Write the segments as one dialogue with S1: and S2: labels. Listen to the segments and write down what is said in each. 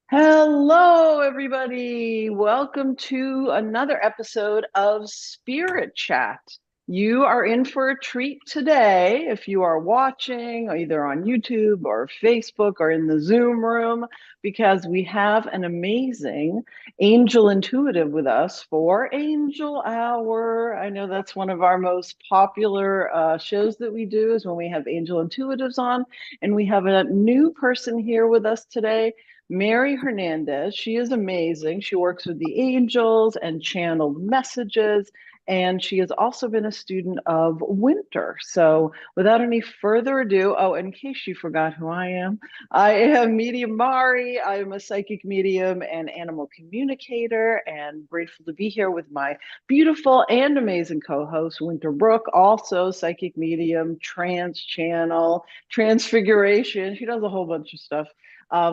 S1: Hello, everybody. Welcome to another episode of Spirit Chat. You are in for a treat today if you are watching either on YouTube or Facebook or in the Zoom room, because we have an amazing angel intuitive with us for Angel Hour. I know that's one of our most popular shows that we do is when we have angel intuitives on, and we have a new person here with us today. Mary Hernandez. She is amazing. She works with the angels and channeled messages, and she has also been a student of Winter. So, without any further ado, oh, in case you forgot who I am Medium Mari. I am a psychic medium and animal communicator, and grateful to be here with my beautiful and amazing co-host, Winter Brook, also psychic medium, trans channel, transfiguration. She does a whole bunch of stuff.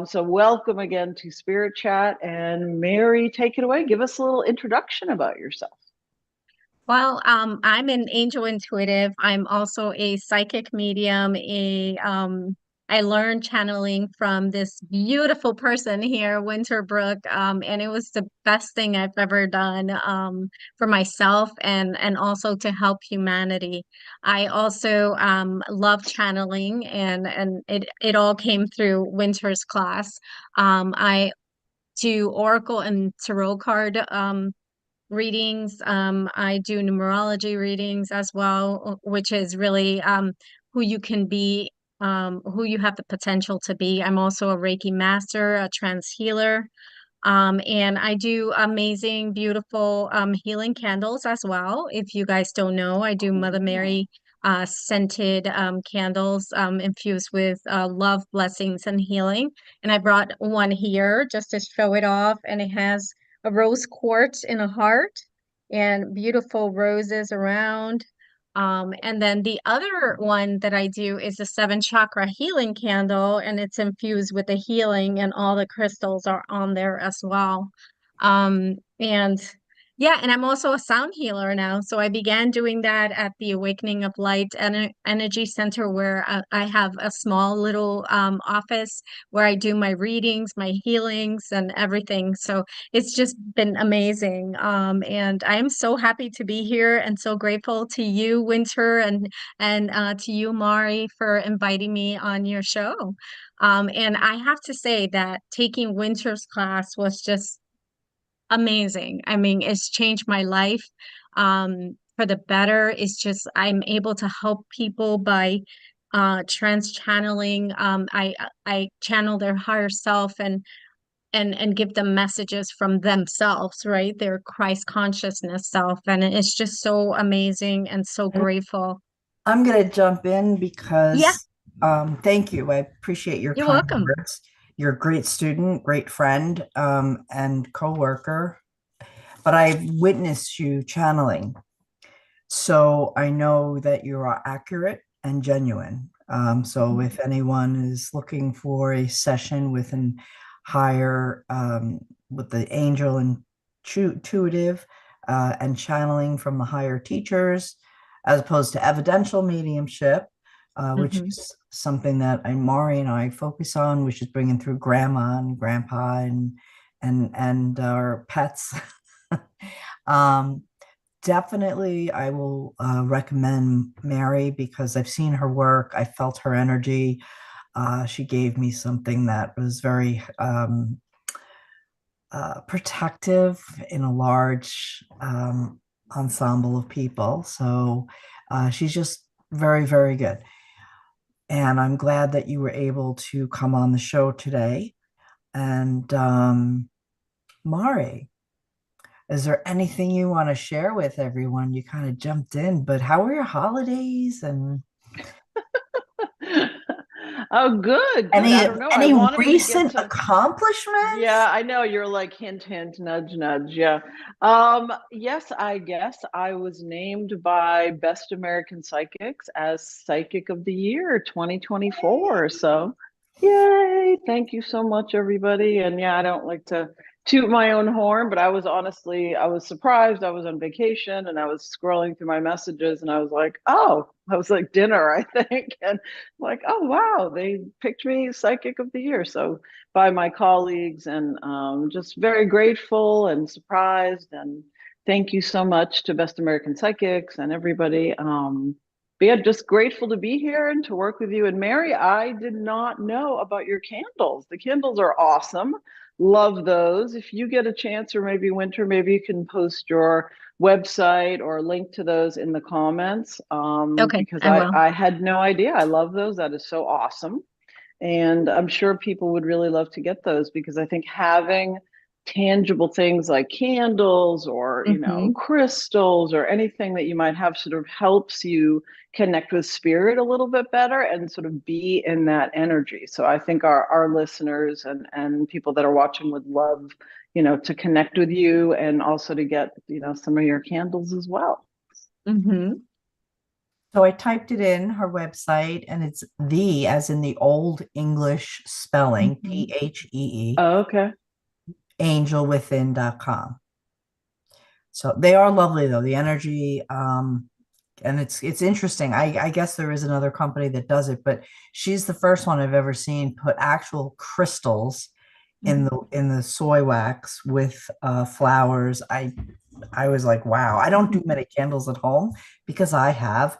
S1: So welcome again to Spirit Chat. And Mary, take it away. Give us a little introduction about yourself.
S2: I'm an angel intuitive. I'm also a psychic medium. I learned channeling from this beautiful person here, Winterbrook, and it was the best thing I've ever done for myself and also to help humanity. I also love channeling, and it all came through Winter's class. I do oracle and tarot card readings. I do numerology readings as well, which is really who you can be, who you have the potential to be. I'm also a Reiki master, a trance healer, and I do amazing, beautiful healing candles as well. If you guys don't know, I do Mother
S1: Cool.
S2: Mary scented candles infused with love, blessings, and healing. And I brought one here just to show it off, and it has a rose quartz in a heart and beautiful roses around. And then the other one that I do is the seven chakra healing candle, and it's infused with the healing, and all the crystals are on there as well. And yeah, and I'm also a sound healer now. So I began doing that at the Awakening of Light Energy Center, where I have a small little office where I do my readings, my healings, and everything. So it's just been amazing. And I am so happy to be here and so grateful to you, Winter, and to you, Mari, for inviting me on your show. And I have to say that taking Winter's class was just amazing. I mean, it's changed my life for the better. It's just I'm able to help people by trans channeling. I channel their higher self and give them messages from themselves, right? Their Christ consciousness self. And it's just so amazing and so
S3: And
S2: grateful.
S3: I'm going to jump in
S2: Yeah,
S3: because thank you. I appreciate your
S2: you're
S3: kind
S2: welcome.
S3: words. You're a great student, great friend, and coworker. But I've witnessed you channeling. So I know that you are accurate and genuine. So if anyone is looking for a session with an higher, with the angel intuitive and channeling from the higher teachers, as opposed to evidential mediumship, which
S2: Mhm.
S3: is something that Mari and I focus on, which is bringing through grandma and grandpa and our pets. um, Definitely, I will recommend Mary because I've seen her work. I felt her energy. She gave me something that was very protective in a large ensemble of people. So she's just very, very good. And I'm glad that you were able to come on the show today. And Mari, is there anything you want to share with everyone? You kind of jumped in, but how were your holidays and
S1: Oh, good, good. I
S3: any
S1: don't know. I
S3: any
S1: wanted to get
S3: recent
S1: to, yeah,
S3: accomplishments?
S1: I know you're like hint, hint, nudge, nudge. Yeah. Yes, I guess I was named by Best American Psychics as Psychic of the Year 2024. So, yay. Thank you so much, everybody. And yeah, I don't like to toot my own horn, but I was surprised. I was on vacation and I was scrolling through my messages and I was like, oh, I was like dinner, I think. And like, oh, wow, they picked me Psychic of the Year. So by my colleagues and just very grateful and surprised. And thank you so much to Best American Psychics and everybody. But yeah, just grateful to be here and to work with you. And Mary, I did not know about your candles. The candles are awesome. Love those. If you get a chance, or maybe Winter, maybe you can post your website or link to those in the comments,
S2: Okay,
S1: because
S2: I will.
S1: I had no idea. I love those. That is so awesome. And I'm sure people would really love to get those because I think having tangible things like candles or,
S2: Hmm.
S1: crystals or anything that you might have sort of helps you connect with spirit a little bit better and sort of be in that energy. So I think our listeners and people that are watching would love, to connect with you and also to get, some of your candles as well.
S2: Hmm.
S3: So I typed it in her website, and it's the, as in the old English spelling,
S2: Hmm.
S3: Thee,
S1: Oh, okay.
S3: angelwithin.com. So they are lovely though. The energy, and it's interesting. I guess there is another company that does it, but she's the first one I've ever seen put actual crystals in the soy wax with flowers. I was like, wow. I don't do many candles at home because I have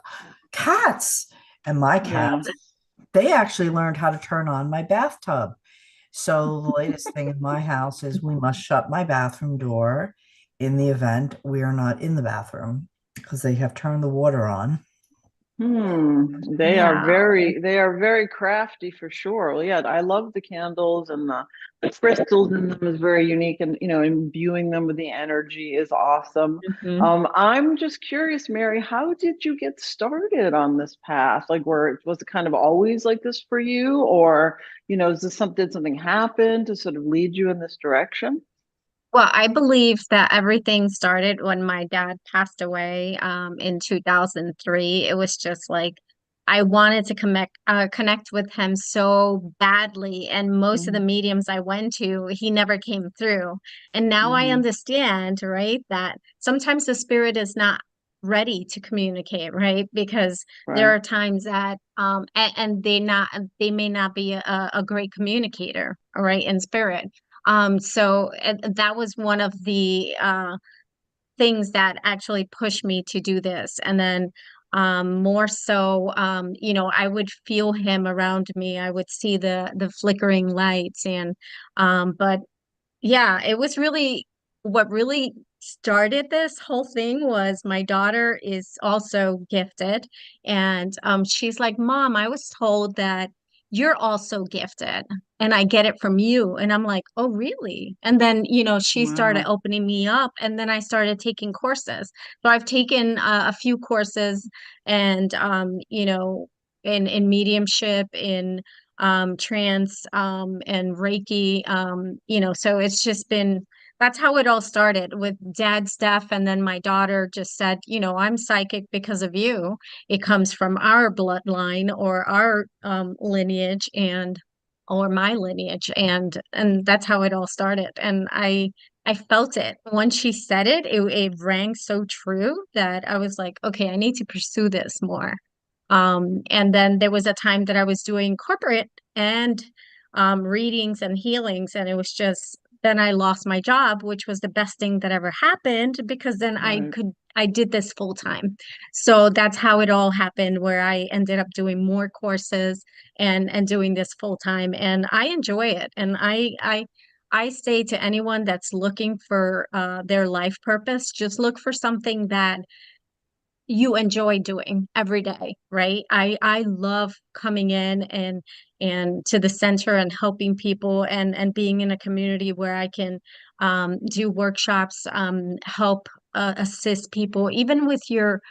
S3: cats, and my
S1: Yeah.
S3: cats, they actually learned how to turn on my bathtub. So the latest thing in my house is we must shut my bathroom door in the event we are not in the bathroom because they have turned the water on.
S2: Wow.
S1: They are very crafty for sure. Well, yeah, I love the candles and the crystals in them is very unique and imbuing them with the energy is awesome.
S2: Hmm.
S1: I'm just curious, Mary, how did you get started on this path? Like where was it kind of always like this for you, or is this something did something happen to sort of lead you in this direction?
S2: Well, I believe that everything started when my dad passed away in 2003. It was just like I wanted to connect with him so badly, and most of the
S1: Mm-hmm.
S2: mediums I went to, he never came through. And now I
S1: Mm-hmm.
S2: understand, right, that sometimes the spirit is not ready to communicate, right? Because there
S1: Right.
S2: are times that and they may not be a great communicator, all right, in spirit. So that was one of the things that actually pushed me to do this. And then more so, I would feel him around me. I would see the flickering lights, and but yeah, it was really what really started this whole thing was my daughter is also gifted, and she's like, Mom, I was told that you're also gifted and I get it from you. And I'm like, oh, really? And then, she started
S1: Wow.
S2: opening me up, and then I started taking courses. So I've taken a few courses, and in mediumship, in trance, and Reiki, so it's just been that's how it all started with dad's stuff. And then my daughter just said, I'm psychic because of you. It comes from our bloodline or our lineage and or my lineage. And that's how it all started. And I felt it. Once she said it, it rang so true that I was like, okay, I need to pursue this more. And then there was a time that I was doing corporate and readings and healings, and it was just then I lost my job, which was the best thing that ever happened because then
S1: Right.
S2: I did this full time. So that's how it all happened, where I ended up doing more courses and doing this full time, and I enjoy it. And I say to anyone that's looking for their life purpose, just look for something that you enjoy doing every day, right? I love coming in and to the center and helping people and being in a community where I can do workshops, help assist people, even with your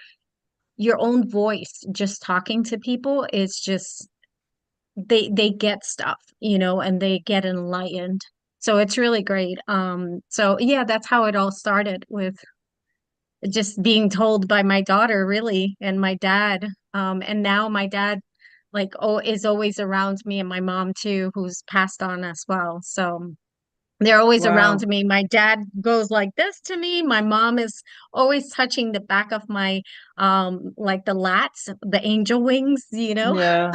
S2: own voice. Just talking to people is just they get stuff, and they get enlightened. So it's really great. So yeah, that's how it all started with just being told by my daughter really and my dad, and now my dad is always around me, and my mom too, who's passed on as well. So They're always around
S1: Wow.
S2: me. My dad goes like this to me. My mom is always touching the back of my like the lats, the angel wings, you know.
S1: Yeah.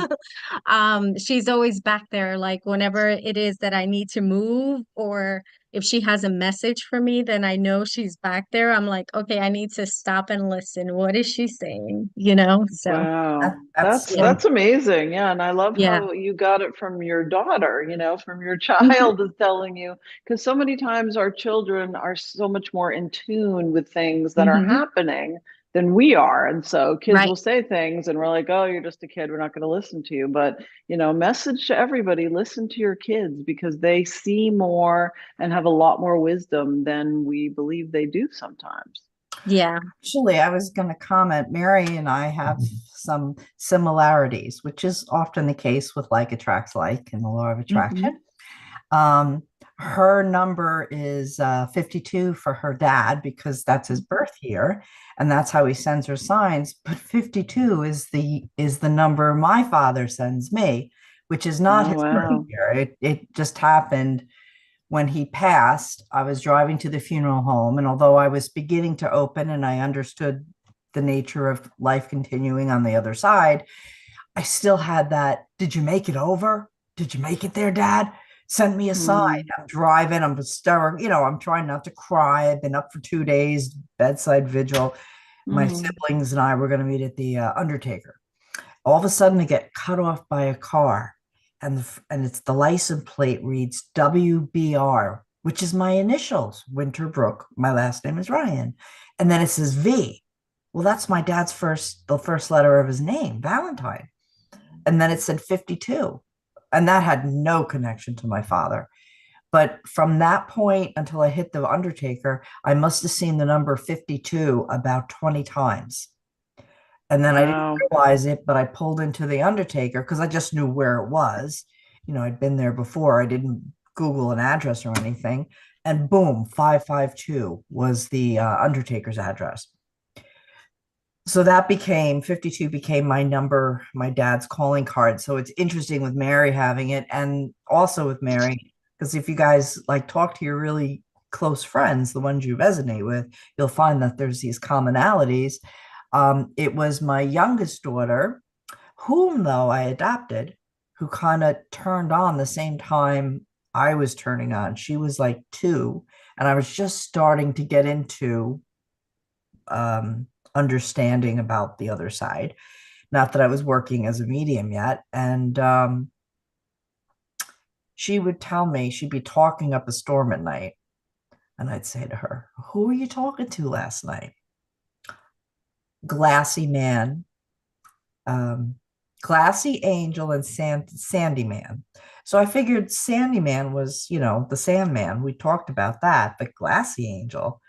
S2: She's always back there, like whenever it is that I need to move, or if she has a message for me, then I know she's back there. I'm like, okay, I need to stop and listen. What is she saying? You know? So
S1: Wow.
S3: That's
S2: yeah.
S1: That's amazing. Yeah, and I love
S2: Yeah.
S1: how you got it from your daughter, from your
S2: Hmm.
S1: child is telling you, because so many times our children are so much more in tune with things that are
S2: Hmm.
S1: happening than we are. And so kids
S2: Right.
S1: will say things and we're like, "Oh, you're just a kid. We're not going to listen to you." But, message to everybody, listen to your kids because they see more and have a lot more wisdom than we believe they do sometimes.
S2: Yeah.
S3: actually, I was going to comment, Mary and I have some similarities, which is often the case with like attracts like in the law of
S2: Hmm.
S3: attraction. Um, her number is 52 for her dad because that's his birth year, and that's how he sends her signs. But 52 is the number my father sends me, which is not
S1: Oh,
S3: his birth
S1: wow.
S3: year. It just happened when he passed. I was driving to the funeral home, and although I was beginning to open and I understood the nature of life continuing on the other side, I still had that, did you make it over? Did you make it there, Dad? Send me a sign.
S1: Hmm.
S3: I'm driving. I'm hysterical. I'm trying not to cry. I've been up for 2 days, bedside vigil. My
S1: Hmm.
S3: siblings and I were going to meet at the Undertaker. All of a sudden, I get cut off by a car, and it's the license plate reads WBR, which is my initials, Winterbrook. My last name is Ryan, and then it says V. Well, that's my dad's the first letter of his name, Valentine, and then it said 52, and that had no connection to my father. But from that point until I hit the Undertaker, I must have seen the number 52 about 20 times. And then I didn't
S1: Wow.
S3: realize it, but I pulled into the Undertaker because I just knew where it was. I'd been there before. I didn't Google an address or anything. And boom, 552 was the Undertaker's address. So that became 52 became my number, my dad's calling card. So it's interesting with Mary having it, and also with Mary, because if you guys like talk to your really close friends, the ones you resonate with, you'll find that there's these commonalities. It was my youngest daughter, whom though I adopted, who kind of turned on the same time I was turning on. She was like 2, and I was just starting to get into understanding about the other side. Not that I was working as a medium yet. And she would tell me, she'd be talking up a storm at night. And I'd say to her, "Who were you talking to last night?" Glassy man, um, Glassy Angel, and Sandy Man. So I figured Sandy Man was, the Sandman. We talked about that, but Glassy Angel.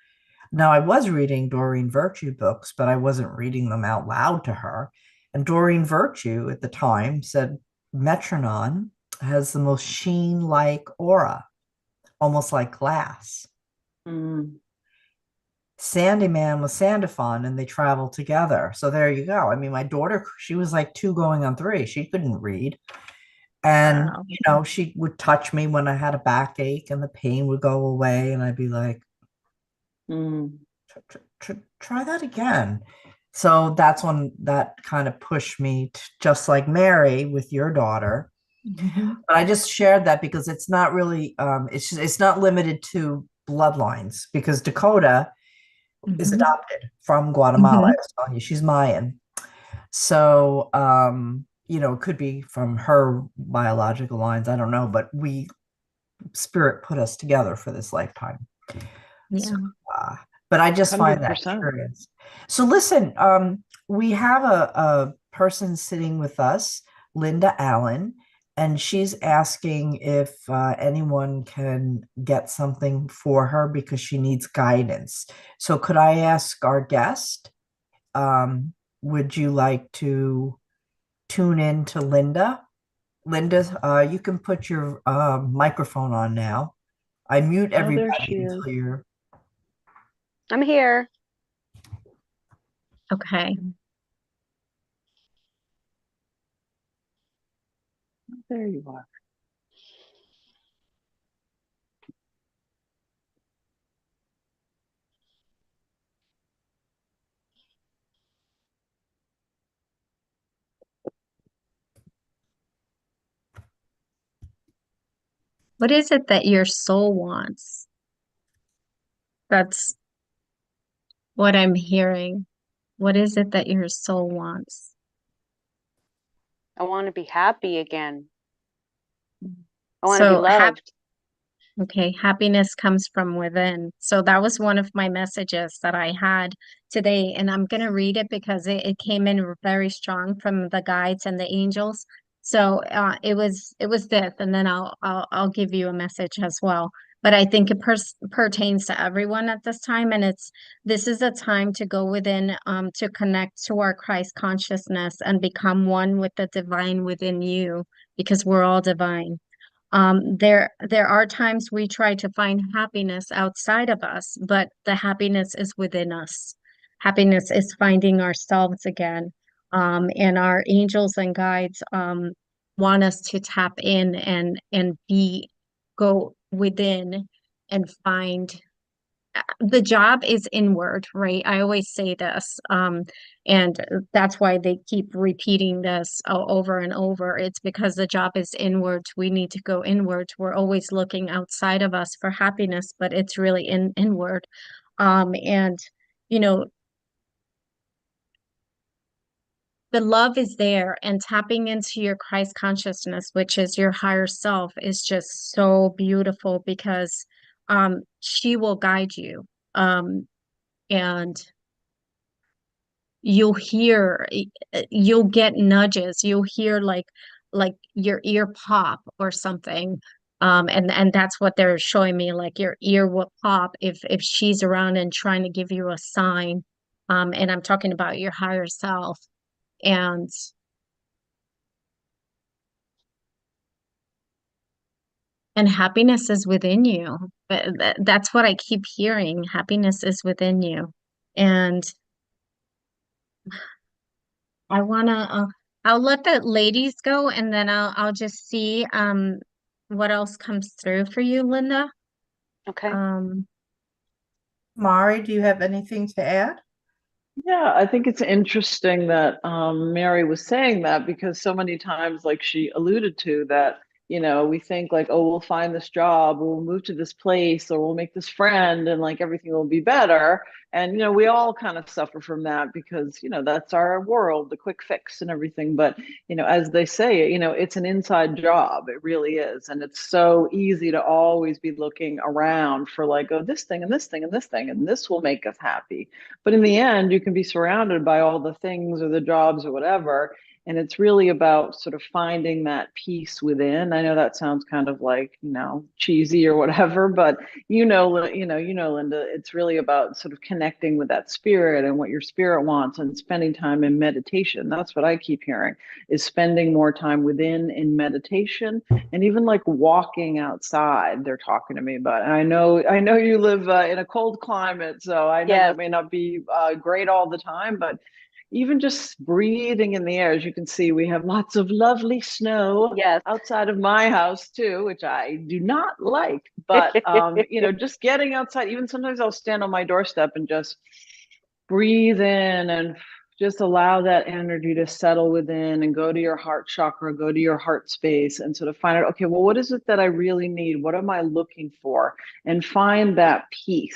S3: Now, I was reading Doreen Virtue books, but I wasn't reading them out loud to her. And Doreen Virtue at the time said Metronon has the most sheen like aura, almost like glass.
S1: Mm.
S3: Sandyman was Sandifon, and they traveled together. So there you go. I mean, my daughter, she was like 2 going on 3. She couldn't read. And,
S2: Wow.
S3: she would touch me when I had a backache and the pain would go away. And I'd be like,
S1: Mm.
S3: try that again. So that's when that kind of pushed me to, just like Mary with your daughter.
S2: Hmm.
S3: But I just shared that because it's not really, it's not limited to bloodlines because Dakota is
S2: Hmm.
S3: adopted from Guatemala. I
S2: Hmm.
S3: was telling you, she's Mayan. So, it could be from her biological lines. I don't know, but spirit put us together for this lifetime. So,
S2: Yeah.
S3: uh, but I just find that
S1: 100%.
S3: curious. So listen, we have a person sitting with us, Linda Allen, and she's asking if anyone can get something for her because she needs guidance. So could I ask our guest, um, would you like to tune in to Linda? Linda, you can put your microphone on now. I mute
S1: Oh, there
S3: everybody
S1: she is.
S3: until you're
S4: I'm here.
S2: Okay.
S1: There you are.
S2: What is it that your soul wants? That's what I'm hearing. What is it that your soul wants?
S4: I want to be happy again. I want to be
S2: So
S4: loved.
S2: okay, happiness comes from within. So that was one of my messages that I had today, and I'm gonna read it because it came in very strong from the guides and the angels. So it was this, and then I'll give you a message as well. But I think it pertains to everyone at this time, and this is a time to go within, to connect to our Christ consciousness and become one with the divine within you, because we're all divine. There are times we try to find happiness outside of us, but the happiness is within us. Happiness is finding ourselves again. And our angels and guides want us to tap in and go within and find the job is inward, right? I always say this, and that's why they keep repeating this over and over. It's because the job is inwards. We need to go inwards. We're always looking outside of us for happiness, but it's really inward. And you know, the love is there, and tapping into your Christ consciousness, which is your higher self, is just so beautiful because she will guide you. And you'll get nudges, you'll hear like your ear pop or something, and that's what they're showing me, like your ear will pop if she's around and trying to give you a sign, and I'm talking about your higher self, and happiness is within you. But that's what I keep hearing, happiness is within you. And I wanna I'll let the ladies go, and then I'll just see what else comes through for you, Linda.
S4: Okay.
S2: Um
S3: Mari, do you have anything to add?
S1: Yeah, I think it's interesting that Mary was saying that because so many times, like she alluded to, that, we think like, oh, we'll find this job, or we'll move to this place, or we'll make this friend, and like everything will be better. And, we all kind of suffer from that because, that's our world, the quick fix and everything. But, as they say, it's an inside job. It really is. And it's so easy to always be looking around for like, oh, this thing and this thing and this thing, and this will make us happy. But in the end, you can be surrounded by all the things or the jobs or whatever. And it's really about sort of finding that peace within. I know that sounds kind of like, cheesy or whatever, but Linda, it's really about sort of connecting with that spirit and what your spirit wants and spending time in meditation. That's what I keep hearing, is spending more time within in meditation, and even like walking outside. They're talking to me about, and I know you live in a cold climate, so I know
S4: Yes.
S1: that may not be great all the time, but even just breathing in the air. As you can see, we have lots of lovely snow
S4: Yes.
S1: outside of my house too, which I do not like. But just getting outside, even sometimes I'll stand on my doorstep and just breathe in and just allow that energy to settle within and go to your heart chakra, go to your heart space, and sort of find out, okay, well, what is it that I really need? What am I looking for? And find that peace.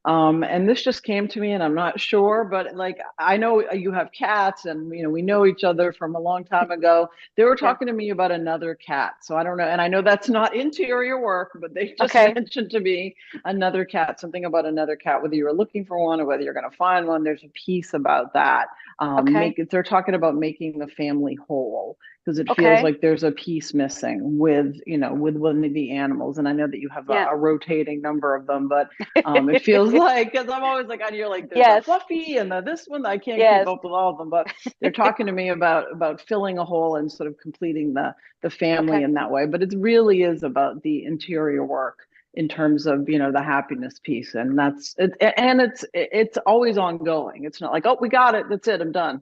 S1: And this just came to me, and I'm not sure, but like, I know you have cats, and we know each other from a long time ago. They were
S4: Yes.
S1: talking to me about another cat. So I don't know. And I know that's not interior work, but they just
S4: Okay.
S1: mentioned to me another cat, something about another cat, whether you were looking for one or whether you're going to find one. There's a piece about that.
S4: Okay.
S1: They're talking about making the family whole, because it feels
S4: Okay.
S1: like there's a piece missing with one of the animals. And I know that you have
S4: Yeah.
S1: a rotating number of them, but it feels like, because I'm always like, you're like, there's a
S4: Yes.
S1: Fluffy and this one. I can't keep
S4: Yes.
S1: up with all of them, but they're talking to me about filling a hole and sort of completing the family
S4: Okay.
S1: in that way. But it really is about the interior work in terms of the happiness piece, and that's it. And it's always ongoing. It's not like, oh, we got it, that's it, I'm done,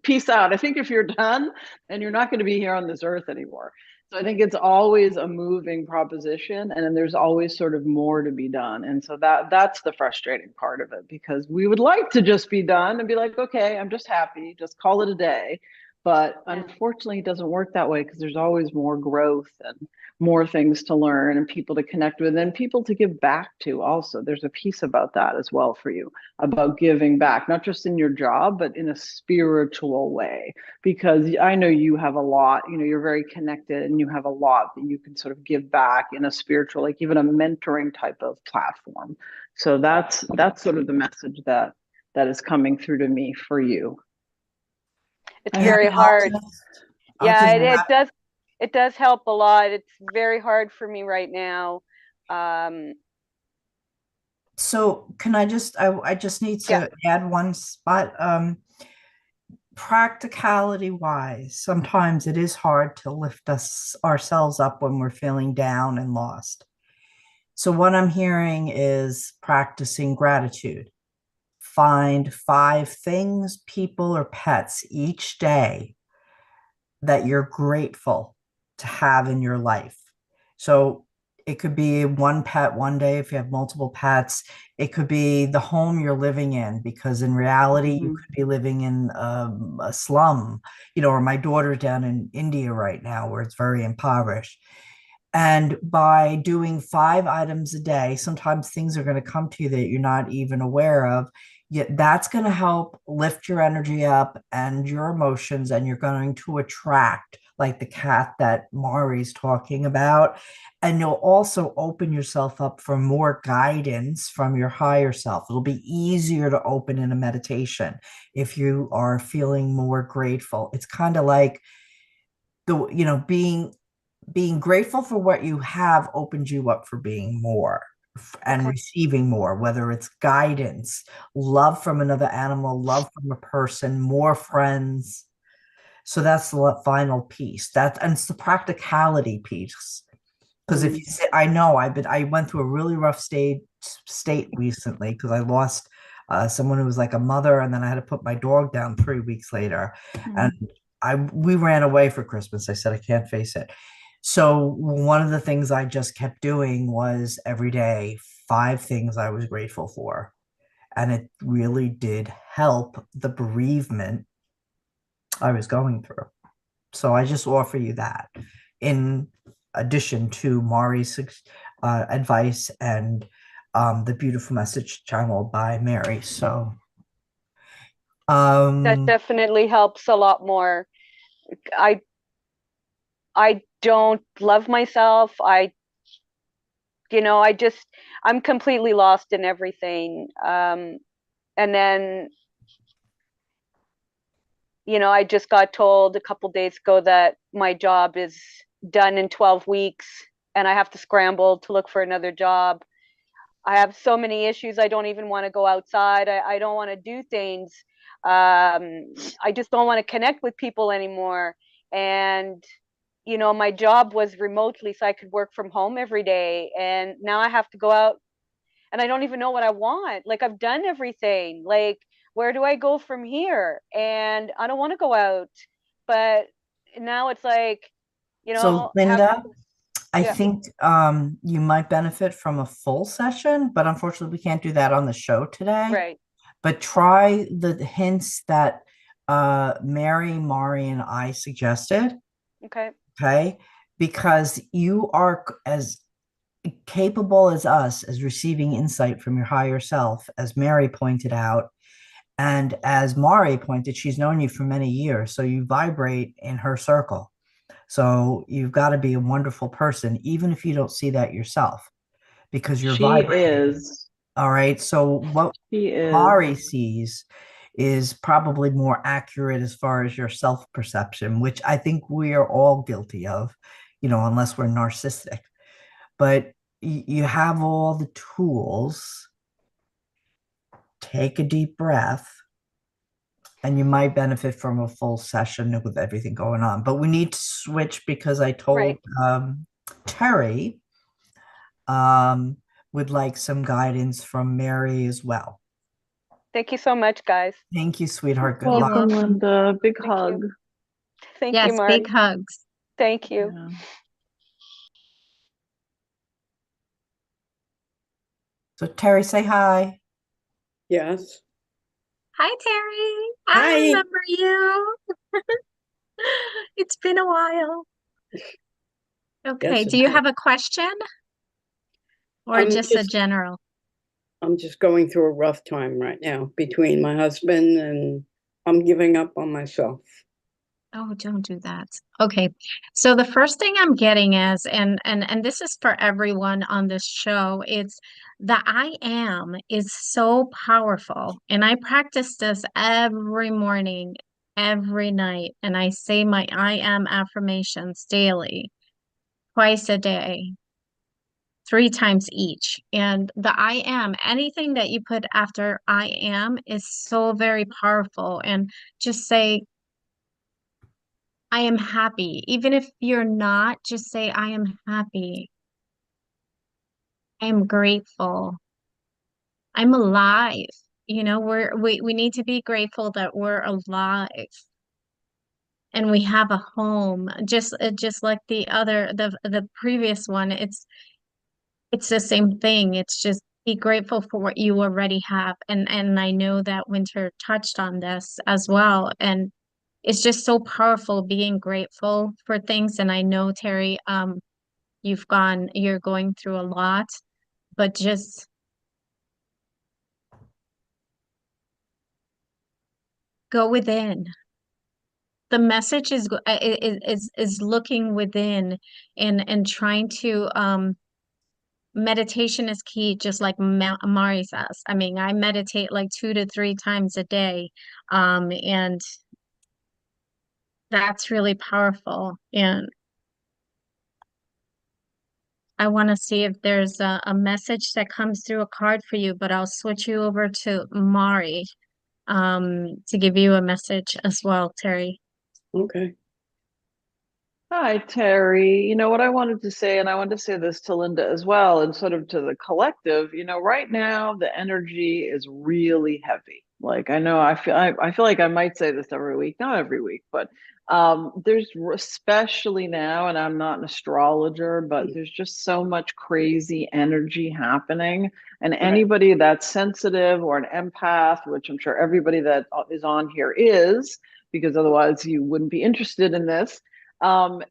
S1: peace out. I think if you're done, and you're not going to be here on this earth anymore. So I think it's always a moving proposition, and then there's always sort of more to be done. And so that's the frustrating part of it, because we would like to just be done and be like, okay, I'm just happy, just call it a day. But
S4: Yeah.
S1: unfortunately, it doesn't work that way, because there's always more growth and more things to learn and people to connect with and people to give back to also. There's a piece about that as well for you, about giving back, not just in your job, but in a spiritual way. Because I know you have a lot, you know, you're very connected and you have a lot that you can sort of give back in a spiritual, like even a mentoring type of platform. So that's sort of the message that is coming through to me for you.
S4: It's
S3: And
S4: very hard.
S3: I'll
S4: Yeah,
S3: just
S4: it does help a lot. It's very hard for me right now. Um,
S3: so can I just need
S4: yeah,
S3: to add one spot. Practicality wise, sometimes it is hard to lift us ourselves up when we're feeling down and lost. So what I'm hearing is practicing gratitude. Find 5 things, people, or pets each day that you're grateful to have in your life. So it could be one pet one day if you have multiple pets. It could be the home you're living in, because in reality, you could be living in a slum, or my daughter down in India right now, where it's very impoverished. And by doing 5 items a day, sometimes things are going to come to you that you're not even aware of. Yet that's going to help lift your energy up and your emotions, and you're going to attract, like the cat that Mari's talking about. And you'll also open yourself up for more guidance from your higher self. It'll be easier to open in a meditation if you are feeling more grateful. It's kind of like being grateful for what you have opens you up for being more and
S4: okay.
S3: receiving more, whether it's guidance, love from another animal, love from a person, more friends. So that's the final piece. And it's the practicality piece. Because if you say, I know I went through a really rough state recently because I lost someone who was like a mother, and then I had to put my dog down 3 weeks later, and we ran away for Christmas. I said I can't face it. So one of the things I just kept doing was every day 5 things I was grateful for, and it really did help the bereavement I was going through. So I just offer you that in addition to Mari's advice and the beautiful message channel by Mary. So,
S4: That
S3: um,
S4: definitely helps a lot more. I I don't love myself. I'm completely lost in everything. And then, I just got told a couple days ago that my job is done in 12 weeks and I have to scramble to look for another job. I have so many issues. I don't even want to go outside. I don't want to do things. I just don't want to connect with people anymore. And, my job was remotely, so I could work from home every day. And now I have to go out and I don't even know what I want. Like, I've done everything. Like, where do I go from here? And I don't want to go out. But now it's like,
S3: so
S4: have
S3: Linda, I
S4: yeah,
S3: think you might benefit from a full session, but unfortunately, we can't do that on the show today.
S4: right.
S3: But try the hints that Mary, Mari, and I suggested.
S4: Okay.
S3: Okay. Because you are as capable as us as receiving insight from your higher self, as Mary pointed out. And as Mari pointed, she's known you for many years. So you vibrate in her circle. So you've got to be a wonderful person, even if you don't see that yourself, because you're
S1: She
S3: vibrating.
S1: is.
S3: All right. So what
S1: She is.
S3: Mari sees is probably more accurate as far as your self perception, which I think we are all guilty of, unless we're narcissistic. But you have all the tools. Take a deep breath, and you might benefit from a full session with everything going on. But we need to switch because I told
S4: Right.
S3: Terry um, would like some guidance from Mary as well.
S4: Thank you so much, guys.
S3: Thank you, sweetheart. Good
S2: You're
S3: luck.
S1: Welcome,
S2: welcome.
S1: Linda. Big
S4: Thank you.
S1: hug.
S4: Thank you,
S2: Yes, big
S4: Mari.
S2: hugs.
S4: Thank you.
S1: Yeah.
S3: So, Terry, say hi.
S5: Yes.
S2: Hi, Terry. I
S5: Hi.
S2: remember you. It's been a while. Okay,
S5: Yes,
S2: do
S5: it
S2: you
S5: did.
S2: have a question or
S5: I'm
S2: just a
S5: just
S2: general?
S5: I'm just going through a rough time right now between my husband, and I'm giving up on myself.
S2: Oh, don't do that. Okay. So the first thing I'm getting is, and this is for everyone on this show, it's the I am is so powerful. And I practice this every morning, every night, and I say my I am affirmations daily, twice a day, three times each. And the I am, anything that you put after I am is so very powerful. And just say, I am happy. Even if you're not, just say, I am happy. I am grateful. I'm alive. You know, we need to be grateful that we're alive and we have a home. Just like the previous one, it's the same thing. It's just be grateful for what you already have. And I know that Winter touched on this as well. And it's just so powerful being grateful for things. And I know, Terry, you're going through a lot, but just go within. The message is looking within and trying to meditation is key, just like Mari says. I mean, I meditate like 2 to 3 times a day, and that's really powerful. And I want to see if there's a message that comes through a card for you, but I'll switch you over to Mari to give you a message as well, Terry.
S5: Okay.
S1: Hi, Terry. You know what I wanted to say, and I wanted to say this to Linda as well, and sort of to the collective. You know, right now the energy is really heavy. Like I know I feel like I might say this every week, not every week, but there's especially now, and I'm not an astrologer, but there's just so much crazy energy happening. And
S5: Right.
S1: anybody that's sensitive or an empath, which I'm sure everybody that is on here is, because otherwise you wouldn't be interested in this,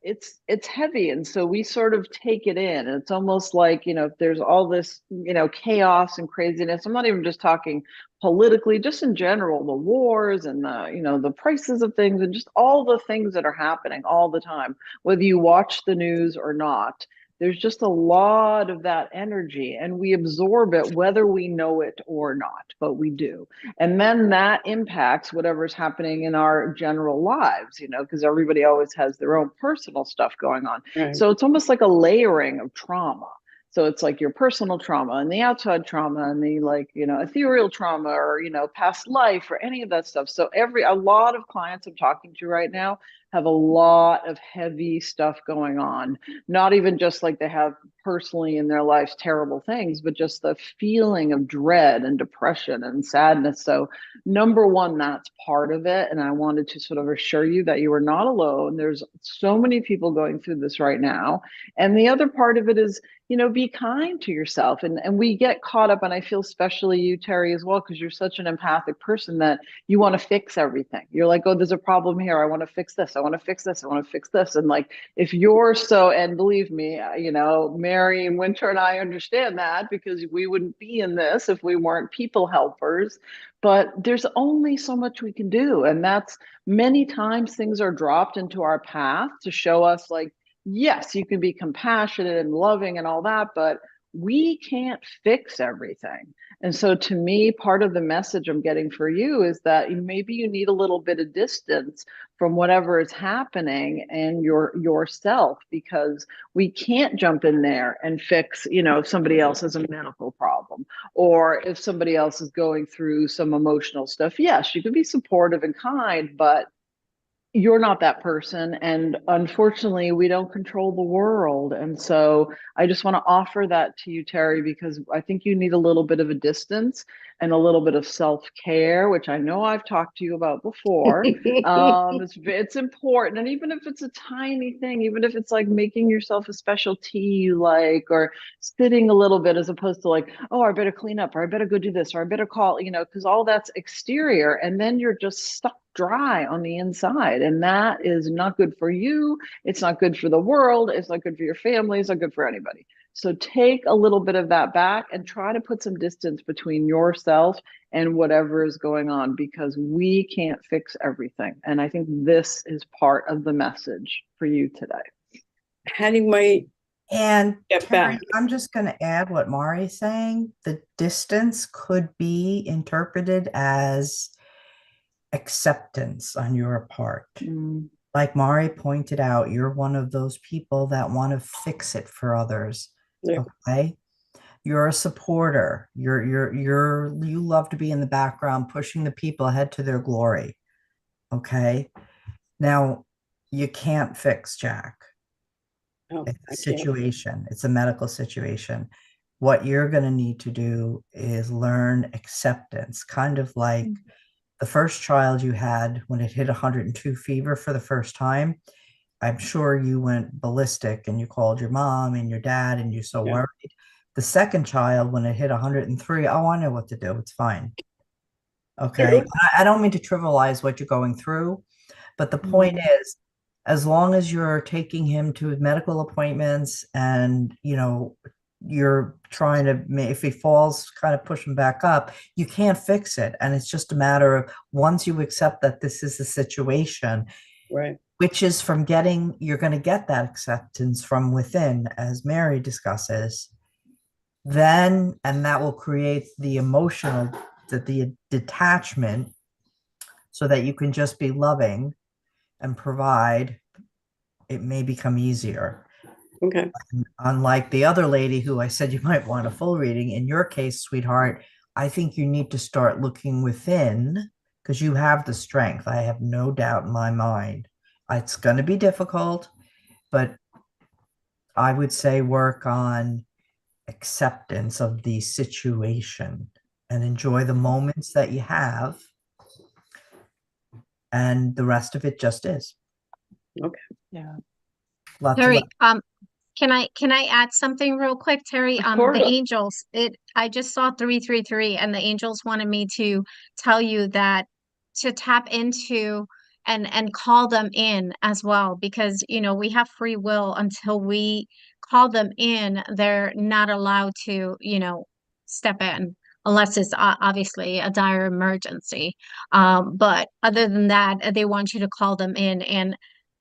S1: it's heavy, and so we sort of take it in, and it's almost like, you know, if there's all this, you know, chaos and craziness. I'm not even just talking politically, just in general, the wars and the, you know, the prices of things and just all the things that are happening all the time, whether you watch the news or not. There's just a lot of that energy, and we absorb it whether we know it or not, but we do. And then that impacts whatever's happening in our general lives, you know, because everybody always has their own personal stuff going on.
S5: Right.
S1: So it's almost like a layering of trauma. So it's like your personal trauma and the outside trauma and the, like, you know, ethereal trauma, or, you know, past life, or any of that stuff. So a lot of clients I'm talking to right now have a lot of heavy stuff going on. Not even just like they have personally in their lives terrible things, but just the feeling of dread and depression and sadness. So number one, that's part of it. And I wanted to sort of assure you that you are not alone. There's so many people going through this right now. And the other part of it is, you know, be kind to yourself. And we get caught up, and I feel especially you, Terry, as well, because you're such an empathic person that you want to fix everything. You're like, oh, there's a problem here. I want to fix this. I want to fix this. I want to fix this. And like, if you're so, and believe me, you know, Mary and Winter and I understand that, because we wouldn't be in this if we weren't people helpers. But there's only so much we can do. And that's, many times things are dropped into our path to show us, like, yes, you can be compassionate and loving and all that, but we can't fix everything. And so to me, part of the message I'm getting for you is that maybe you need a little bit of distance from whatever is happening and yourself, because we can't jump in there and fix, you know, if somebody else has a medical problem, or if somebody else is going through some emotional stuff. Yes, you can be supportive and kind, but you're not that person. And unfortunately, we don't control the world. And so I just want to offer that to you, Terry, because I think you need a little bit of a distance and a little bit of self-care, which I know I've talked to you about before. It's important. And even if it's a tiny thing, even if it's like making yourself a special tea you like, or sitting a little bit, as opposed to like, oh, I better clean up, or I better go do this, or I better call, you know, because all that's exterior. And then you're just stuck dry on the inside. it. And that is not good for you. It's not good for the world. It's not good for your family. It's not good for anybody. So take a little bit of that back and try to put some distance between yourself and whatever is going on, because we can't fix everything. And I think this is part of the message for you today.
S5: How do I
S3: And
S5: get
S3: Terry,
S5: back?
S3: I'm just going to add what Mari's saying. The distance could be interpreted as acceptance on your part.
S1: Mm.
S3: Like Mari pointed out, you're one of those people that want to fix it for others.
S5: Yeah.
S3: Okay. You're a supporter. You love to be in the background, pushing the people ahead to their glory. Okay. Now, you can't fix Jack.
S5: Oh,
S3: It's
S5: I
S3: a
S5: can't.
S3: situation. It's a medical situation. What you're going to need to do is learn acceptance, kind of like the first child you had when it hit 102 fever for the first time. I'm sure you went ballistic and you called your mom and your dad and you're so
S5: Yeah.
S3: worried. The second child, when it hit 103, oh, I know what to do. It's fine. Okay. I don't mean to trivialize what you're going through, but the point is, as long as you're taking him to medical appointments and, you're trying to, if he falls, kind of push him back up, you can't fix it. And it's just a matter of once you accept that this is the situation,
S5: Right.
S3: which is you're going to get that acceptance from within, as Mary discusses, and that will create the emotional, the detachment so that you can just be loving and provide. It may become easier.
S5: Okay.
S3: Unlike the other lady who I said you might want a full reading, in your case, sweetheart, I think you need to start looking within because you have the strength. I have no doubt in my mind. It's going to be difficult, but I would say work on acceptance of the situation and enjoy the moments that you have. And the rest of it just is.
S5: Okay.
S1: Yeah.
S3: Lots of
S2: Terry, can I add something real quick, Terry?
S1: Of course.
S2: The angels, I just saw 333 and the angels wanted me to tell you that to tap into and call them in as well, because we have free will. Until we call them in, they're not allowed to, step in unless it's obviously a dire emergency. But other than that, they want you to call them in. And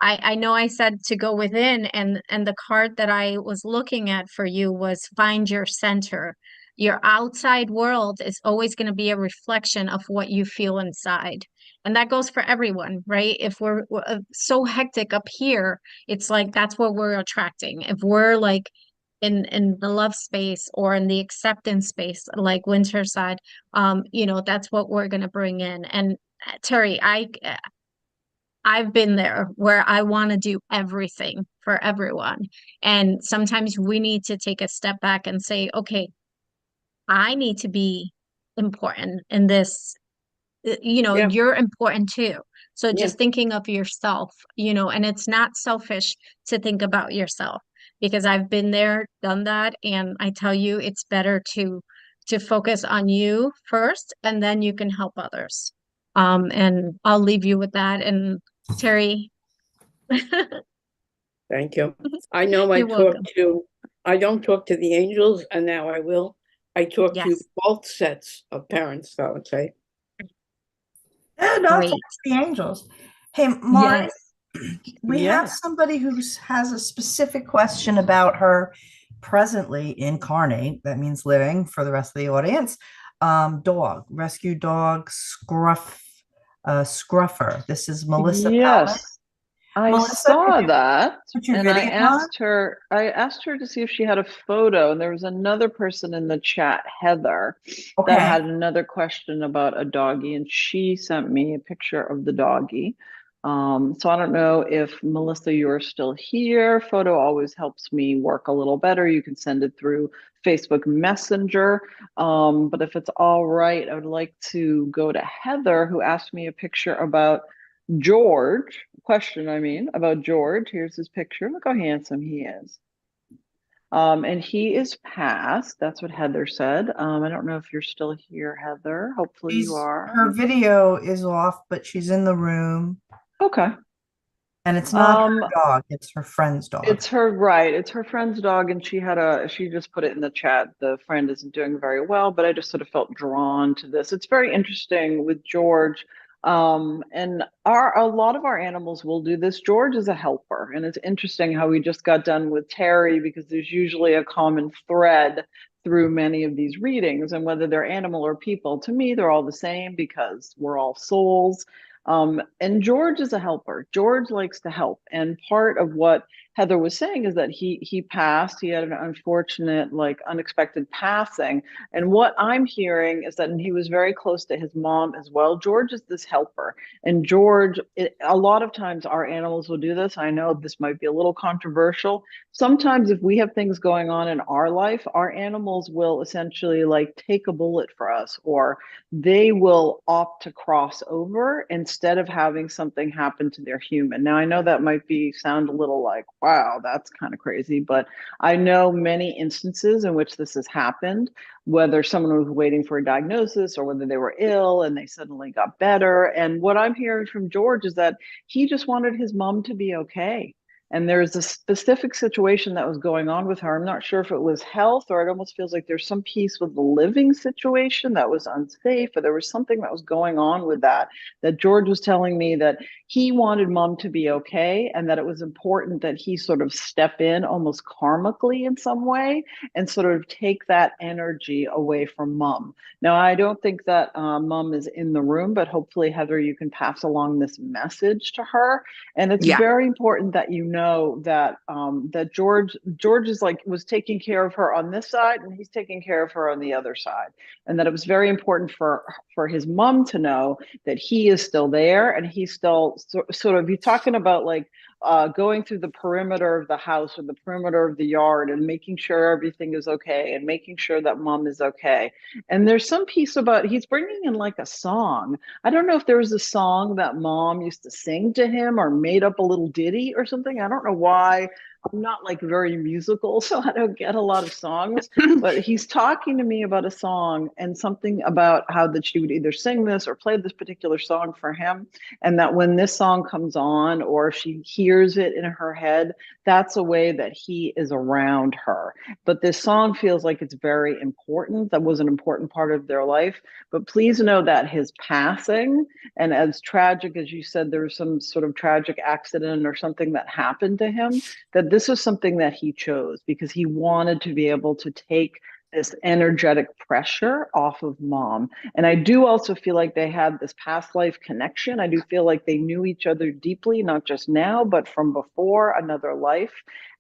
S2: I know I said to go within, and the card that I was looking at for you was find your center. Your outside world is always going to be a reflection of what you feel inside. And that goes for everyone, right? If we're so hectic up here, it's like that's what we're attracting. If we're like in the love space or in the acceptance space, like Winter side, that's what we're going to bring in. And Terry, I've been there where I want to do everything for everyone. And sometimes we need to take a step back and say, okay, I need to be important in this.
S5: Yeah.
S2: You're important too. So
S5: Yeah.
S2: just thinking of yourself, and it's not selfish to think about yourself, because I've been there, done that. And I tell you, it's better to focus on you first, and then you can help others. And I'll leave you with that. And Terry,
S5: Thank you. I know
S2: you're welcome.
S5: I don't talk to the angels, and now I will. I talk to
S2: Yes,
S5: both sets of parents, I would say.
S3: And I'll talk
S2: great.
S3: to the angels. Hey, Mari,
S2: Yes.
S3: we have
S1: Yes.
S3: somebody who has a specific question about her presently incarnate, that means living for the rest of the audience, rescue dog, Scruffer. This is Melissa Palmer.
S1: Yes. I
S3: Melissa, could
S1: saw
S3: you
S1: that,
S3: put your
S1: and I
S3: video on?
S1: asked her to see if she had a photo, and there was another person in the chat, Heather, that
S3: Okay.
S1: had another question about a doggy, and she sent me a picture of the doggy. So I don't know if Melissa, you're still here. Photo always helps me work a little better. You can send it through Facebook Messenger. But if it's all right, I would like to go to Heather, who asked me a picture about George, question, I mean, about George. Here's his picture. Look how handsome he is. And he is passed. That's what Heather said. I don't know if you're still here, Heather. Hopefully you are.
S3: Her video is off, but she's in the room.
S1: Okay.
S3: And it's not
S1: Um,
S3: her dog, it's her friend's dog.
S1: It's her, right. It's her friend's dog, and she just put it in the chat. The friend isn't doing very well, but I just sort of felt drawn to this. It's very interesting with George. And a lot of our animals will do this. George is a helper, and it's interesting how we just got done with Terry because there's usually a common thread through many of these readings, and whether they're animal or people, to me, they're all the same because we're all souls. And George is a helper. George likes to help, and part of what Heather was saying is that he passed. He had an unfortunate, like unexpected passing. And what I'm hearing is that he was very close to his mom as well. George is this helper, and George. A lot of times our animals will do this. I know this might be a little controversial. Sometimes if we have things going on in our life, our animals will essentially like take a bullet for us, or they will opt to cross over instead of having something happen to their human. Now, I know that might be sound a little like, wow, that's kind of crazy, but I know many instances in which this has happened, whether someone was waiting for a diagnosis or whether they were ill and they suddenly got better. And what I'm hearing from George is that he just wanted his mom to be okay. And there's a specific situation that was going on with her. I'm not sure if it was health, or it almost feels like there's some piece with the living situation that was unsafe, or there was something that was going on with that. That George was telling me that he wanted mom to be okay, and that it was important that he sort of step in almost karmically in some way and sort of take that energy away from mom. Now, I don't think that mom is in the room, but hopefully, Heather, you can pass along this message to her. And it's
S6: Yeah.
S1: very important that you know that that George is like was taking care of her on this side, and he's taking care of her on the other side, and that it was very important for his mom to know that he is still there, and he's still sort of, you're talking about like going through the perimeter of the house or the perimeter of the yard and making sure everything is okay and making sure that mom is okay. And there's some piece about he's bringing in like a song. I don't know if there was a song that mom used to sing to him or made up a little ditty or something. I don't know why. I'm not like very musical, so I don't get a lot of songs, but he's talking to me about a song and something about how that she would either sing this or play this particular song for him. And that when this song comes on or she hears it in her head, that's a way that he is around her. But this song feels like it's very important. That was an important part of their life. But please know that his passing, and as tragic as you said, there was some sort of tragic accident or something that happened to him, that this was something that he chose because he wanted to be able to take this energetic pressure off of mom. And I do also feel like they had this past life connection. I do feel like they knew each other deeply, not just now, but from before another life.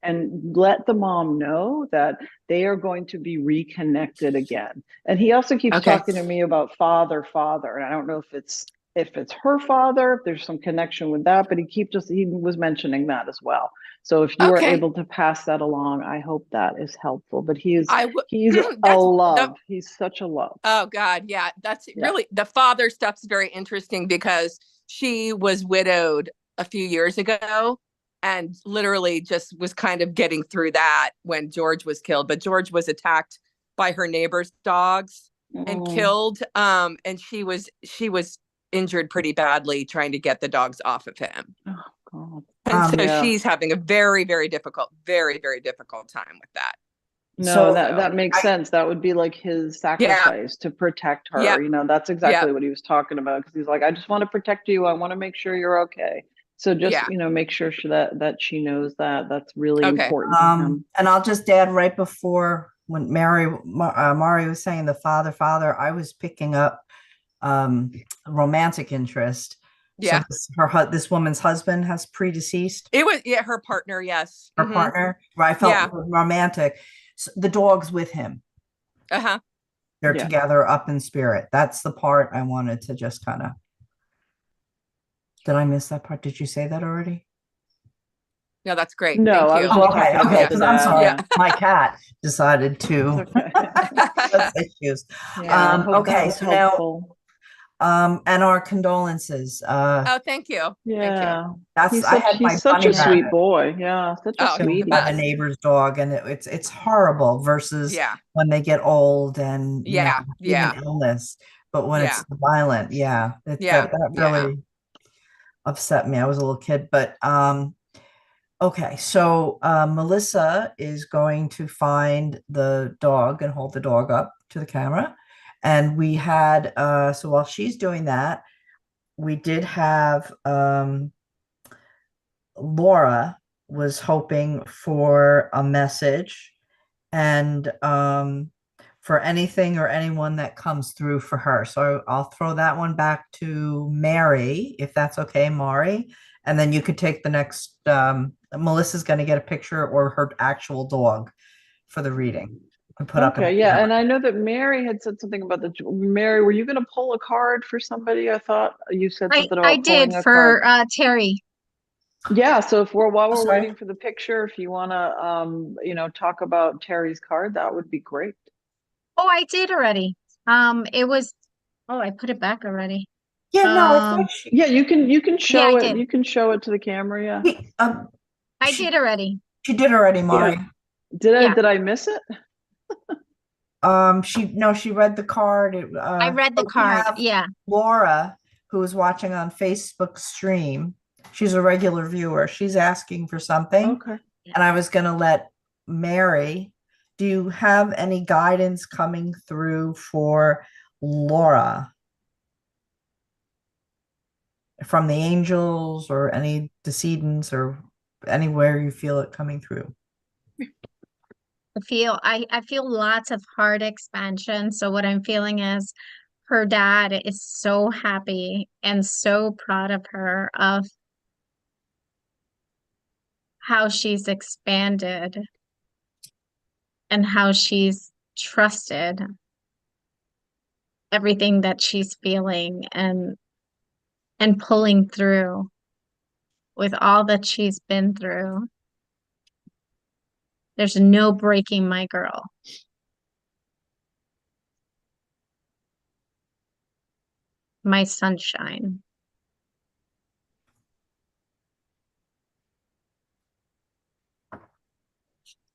S1: And let the mom know that they are going to be reconnected again. And he also keeps
S6: Okay.
S1: talking to me about father, father. And I don't know if it's her father, if there's some connection with that, but he was mentioning that as well. So if you are
S6: Okay.
S1: able to pass that along, I hope that is helpful. But he's a
S6: that's
S1: love. He's such a love.
S6: Oh God, yeah. That's
S1: Yeah.
S6: really, the father stuff's very interesting because she was widowed a few years ago and literally just was kind of getting through that when George was killed. But George was attacked by her neighbor's dogs and killed. And she was injured pretty badly trying to get the dogs off of him.
S1: Oh God.
S6: And so
S1: Yeah.
S6: she's having a very, very difficult time with that.
S1: No,
S3: So
S1: that makes sense. That would be like his sacrifice to protect her.
S6: Yep.
S1: You know, that's exactly
S6: Yep.
S1: what he was talking about, because he's like, I just want to protect you. I want to make sure you're okay. So just,
S6: Yeah.
S1: you know, make sure that she knows that. That's really
S6: Okay.
S1: important to him.
S3: And I'll just add right before when Mari was saying the father, I was picking up romantic interest.
S6: Yeah.
S3: So this woman's husband has predeceased.
S6: It was, yeah, her partner, yes.
S3: Her partner, where I felt
S6: Yeah.
S3: romantic. So the dog's with him.
S6: Uh-huh.
S3: They're
S1: Yeah.
S3: together up in spirit. That's the part I wanted to just kind of. Did I miss that part? Did you say that already?
S6: No, that's great.
S1: No,
S6: Thank
S1: I
S6: you.
S1: was just talking
S3: Okay,
S1: about
S3: because I'm
S1: that.
S3: sorry.
S1: Yeah.
S3: My cat decided to
S1: It's okay.
S3: cause issues.
S1: Yeah, I hope that
S3: Okay,
S1: was
S3: so
S1: helpful.
S3: now, and our condolences.
S6: Oh, thank you. Thank you.
S1: Yeah.
S3: I had my
S1: He's such
S3: bunny
S1: a sweet
S3: rabbit
S1: boy. Yeah, such a
S6: Oh, he's
S1: sweet
S6: the
S3: by the
S6: best.
S3: neighbor's dog, and it's horrible versus
S6: Yeah.
S3: when they get old and
S6: Yeah.
S3: even
S6: Yeah.
S3: illness. But when
S6: Yeah.
S3: it's violent, yeah,
S6: Yeah.
S3: that
S6: Yeah.
S3: really. upset me. I was a little kid, but okay. So Melissa is going to find the dog and hold the dog up to the camera. And we had so while she's doing that, we did have Laura was hoping for a message and for anything or anyone that comes through for her. So I'll throw that one back to Mary, if that's okay, Mari. And then you could take the next. Melissa's going to get a picture or her actual dog for the reading and put up in
S1: Okay,
S3: the
S1: yeah,
S3: camera.
S1: and I know that Mary had said something about Mary, were you going to pull a card for somebody? I thought you said something
S2: I
S1: about
S2: did
S1: pulling a card.
S2: for Terry.
S1: Yeah, so if while
S3: Oh,
S1: we're
S3: sorry.
S1: waiting for the picture, if you want to talk about Terry's card, that would be great.
S2: Oh, I did already. It was, oh, I put it back already.
S3: Yeah, no, I
S2: Um,
S3: thought
S1: Yeah, you can
S2: yeah, I
S1: show it.
S2: did.
S1: You can show it to the camera, yeah.
S3: um,
S2: I
S3: she
S2: did already.
S3: she did already,
S5: Yeah.
S3: Mari.
S2: Yeah,
S1: Did I miss it?
S3: She read the card.
S2: I read the
S3: So we
S2: card.
S3: have
S2: Yeah.
S3: Laura, who is watching on Facebook stream. She's a regular viewer. She's asking for something,
S1: Okay.
S3: and I was going to let Mary. Do you have any guidance coming through for Laura from the angels or any decedents or anywhere you feel it coming through?
S2: I feel lots of heart expansion. So what I'm feeling is her dad is so happy and so proud of her, of how she's expanded and how she's trusted everything that she's feeling and pulling through with all that she's been through. There's no breaking my girl. My sunshine.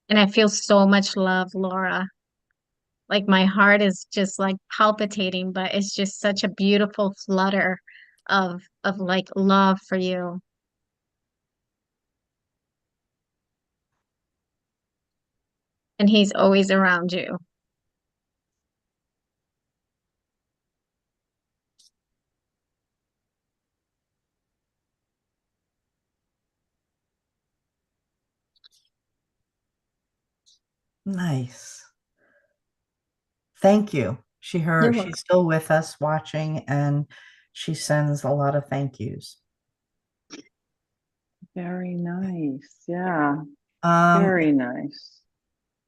S2: And I feel so much love, Laura. Like my heart is just like palpitating, but it's just such a beautiful flutter of like love for you. And he's always around you.
S3: Nice. Thank you.
S2: You're welcome.
S3: She's still with us watching, and she sends a lot of thank yous.
S1: Very nice. Yeah,
S3: Um,
S1: very nice.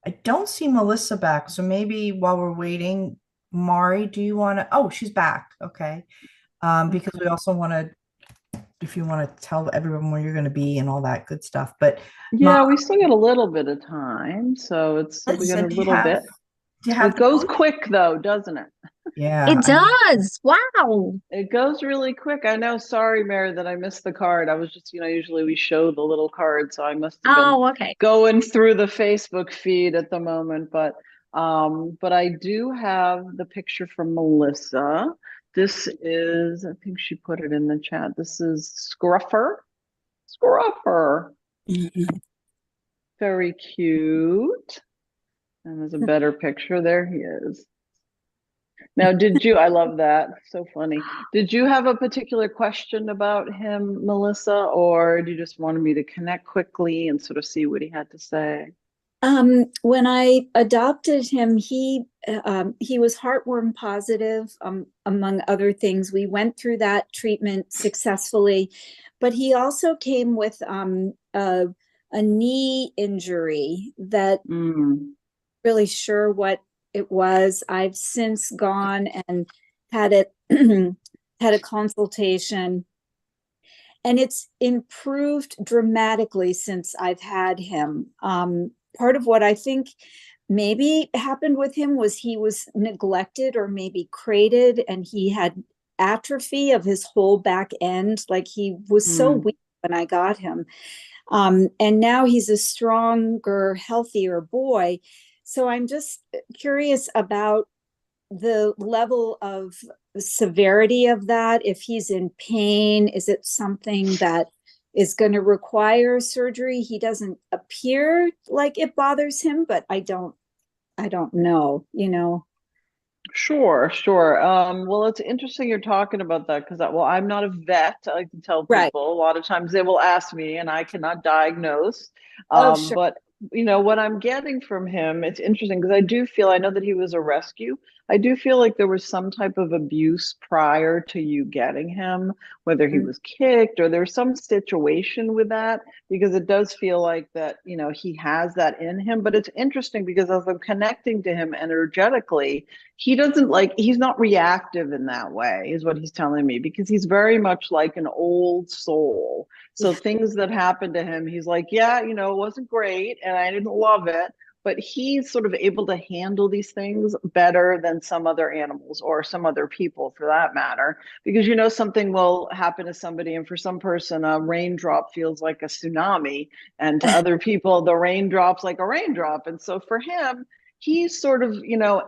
S3: I don't see Melissa back, so maybe while we're waiting, Mari, do you want to? Oh, she's back. Okay. Because we also want to, if you want to tell everyone where you're going to be and all that good stuff. But
S1: Yeah, we still got a little bit of time, so we got
S3: Melissa,
S1: a little bit.
S3: do you have
S1: It
S3: the
S1: goes
S3: post?
S1: quick though, doesn't it?
S3: Yeah,
S2: It does. Wow.
S1: It goes really quick. I know. Sorry, Mary, that I missed the card. I was just, usually we show the little card, so I must have been
S2: Oh, okay.
S1: going through the Facebook feed at the moment. But I do have the picture from Melissa. This is, I think she put it in the chat. This is Scruffer. Scruffer.
S5: Mhm.
S1: Very cute. And there's a better picture. There he is. Now, I love that. So funny. Did you have a particular question about him, Melissa, or do you just wanted me to connect quickly and sort of see what he had to say?
S7: When I adopted him, he was heartworm positive, among other things. We went through that treatment successfully, but he also came with a knee injury that
S1: Mm,
S7: really sure what it was. I've since gone and had it had a consultation, and it's improved dramatically since I've had him. Part of what I think maybe happened with him was he was neglected or maybe crated, and he had atrophy of his whole back end. Like he was so
S1: mm.
S7: weak when I got him. And now he's a stronger, healthier boy. So I'm just curious about the level of severity of that, if he's in pain, is it something that is going to require surgery? He doesn't appear like it bothers him, but I don't know, you know.
S1: Sure, sure. Well, it's interesting you're talking about that because, well, I'm not a vet. I like to tell
S7: Right.
S1: people a lot of times they will ask me, and I cannot diagnose.
S7: Oh, sure.
S1: But what I'm getting from him, it's interesting because I know that he was a rescue. I do feel like there was some type of abuse prior to you getting him, whether he was kicked or there's some situation with that, because it does feel like that, he has that in him. But it's interesting because as I'm connecting to him energetically, he's not reactive in that way, is what he's telling me, because he's very much like an old soul. So
S7: Yeah.
S1: things that happened to him, he's like, yeah, it wasn't great and I didn't love it, but he's sort of able to handle these things better than some other animals or some other people for that matter, because something will happen to somebody, and for some person a raindrop feels like a tsunami, and to other people the raindrop's like a raindrop. And so for him, he's sort of,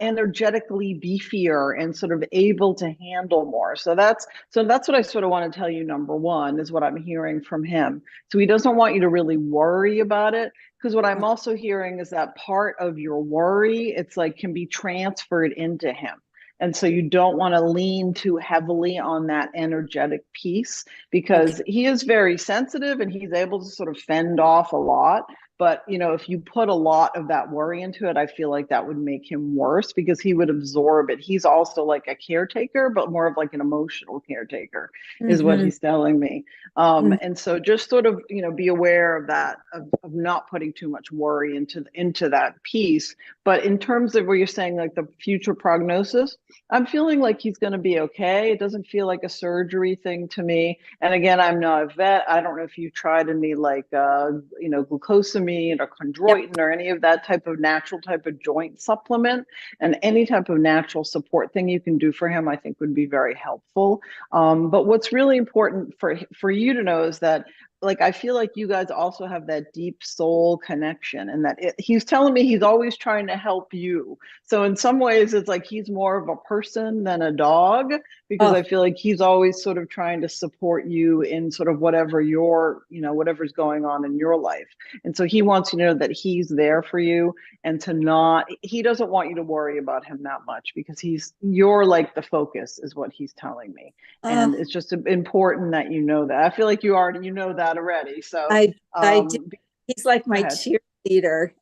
S1: energetically beefier and sort of able to handle more. So that's what I sort of want to tell you. Number one is what I'm hearing from him. So he doesn't want you to really worry about it, because what I'm also hearing is that part of your worry, it's like, can be transferred into him. And so you don't want to lean too heavily on that energetic piece, because he is very sensitive and he's able to sort of fend off a lot. But, if you put a lot of that worry into it, I feel like that would make him worse, because he would absorb it. He's also like a caretaker, but more of like an emotional caretaker, is what he's telling me. And so just sort of, be aware of that, of not putting too much worry into that piece. But in terms of where you're saying like the future prognosis, I'm feeling like he's going to be okay. It doesn't feel like a surgery thing to me. And again, I'm not a vet. I don't know if you tried any like, glucosamine or chondroitin or any of that type of natural type of joint supplement, and any type of natural support thing you can do for him, I think would be very helpful. But what's really important for you to know is that, like, I feel like you guys also have that deep soul connection, and that he's telling me he's always trying to help you. So in some ways, it's like he's more of a person than a dog, because I feel like he's always sort of trying to support you in sort of whatever whatever's going on in your life. And so he wants you to know that he's there for you, and he doesn't want you to worry about him that much, because you're like the focus, is what he's telling me. And it's just important that you know that. I feel like you know that already. So
S7: I do. He's like my cheerleader.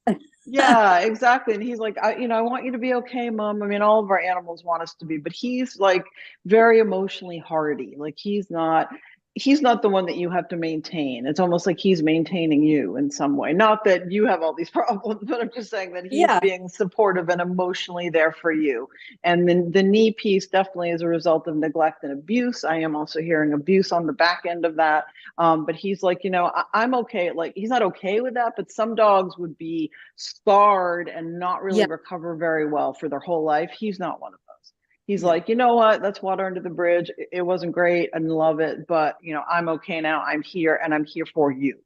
S1: Yeah, exactly. And he's like, I want you to be okay, Mom. I mean, all of our animals want us to be, but he's like very emotionally hardy. Like he's not the one that you have to maintain. It's almost like he's maintaining you in some way. Not that you have all these problems, but I'm just saying that he's being supportive and emotionally there for you. And then the knee piece definitely is a result of neglect and abuse. I am also hearing abuse on the back end of that. But he's like, I'm okay. Like, he's not okay with that, but some dogs would be scarred and not really recover very well for their whole life. He's not one of those. He's like, you know what? That's water under the bridge. It wasn't great. I didn't love it, but I'm okay now. I'm here, and I'm here for you.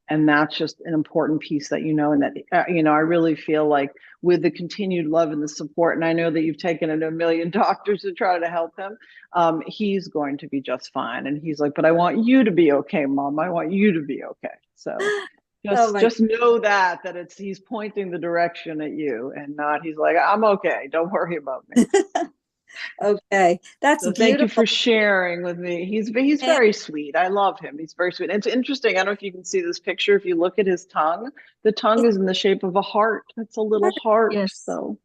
S1: And that's just an important piece that and that I really feel like with the continued love and the support, and I know that you've taken it to a million doctors to try to help him, he's going to be just fine. And he's like, but I want you to be okay, Mom. I want you to be okay. So just know that he's pointing the direction at you, and not, he's like, I'm okay, don't worry about me.
S7: Okay, that's
S1: so
S7: beautiful.
S1: Thank you for sharing with me. He's very sweet. I love him. He's very sweet. And it's interesting. I don't know if you can see this picture. If you look at his tongue, the tongue is in the shape of a heart. It's a little heart.
S2: Yes.
S1: So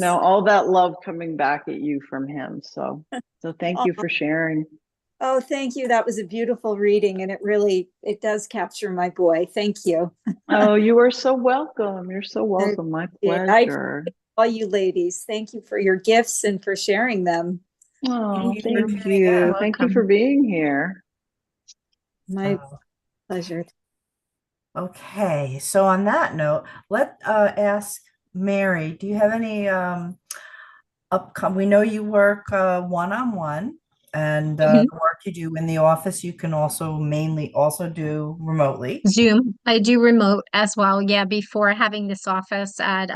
S1: all that love coming back at you from him. So thank you for sharing.
S7: Oh, thank you. That was a beautiful reading, and it does capture my boy. Thank you.
S1: Oh, you are so welcome. You're so welcome. My pleasure.
S7: All you ladies, thank you for your gifts and for sharing them.
S1: Oh, thank you. Thank you for being here.
S7: My pleasure.
S3: Okay, so on that note, let ask Mary, do you have any upcoming? We know you work one-on-one, and the work you do in the office, you can mainly do remotely.
S2: Zoom. I do remote as well. Yeah, before having this office at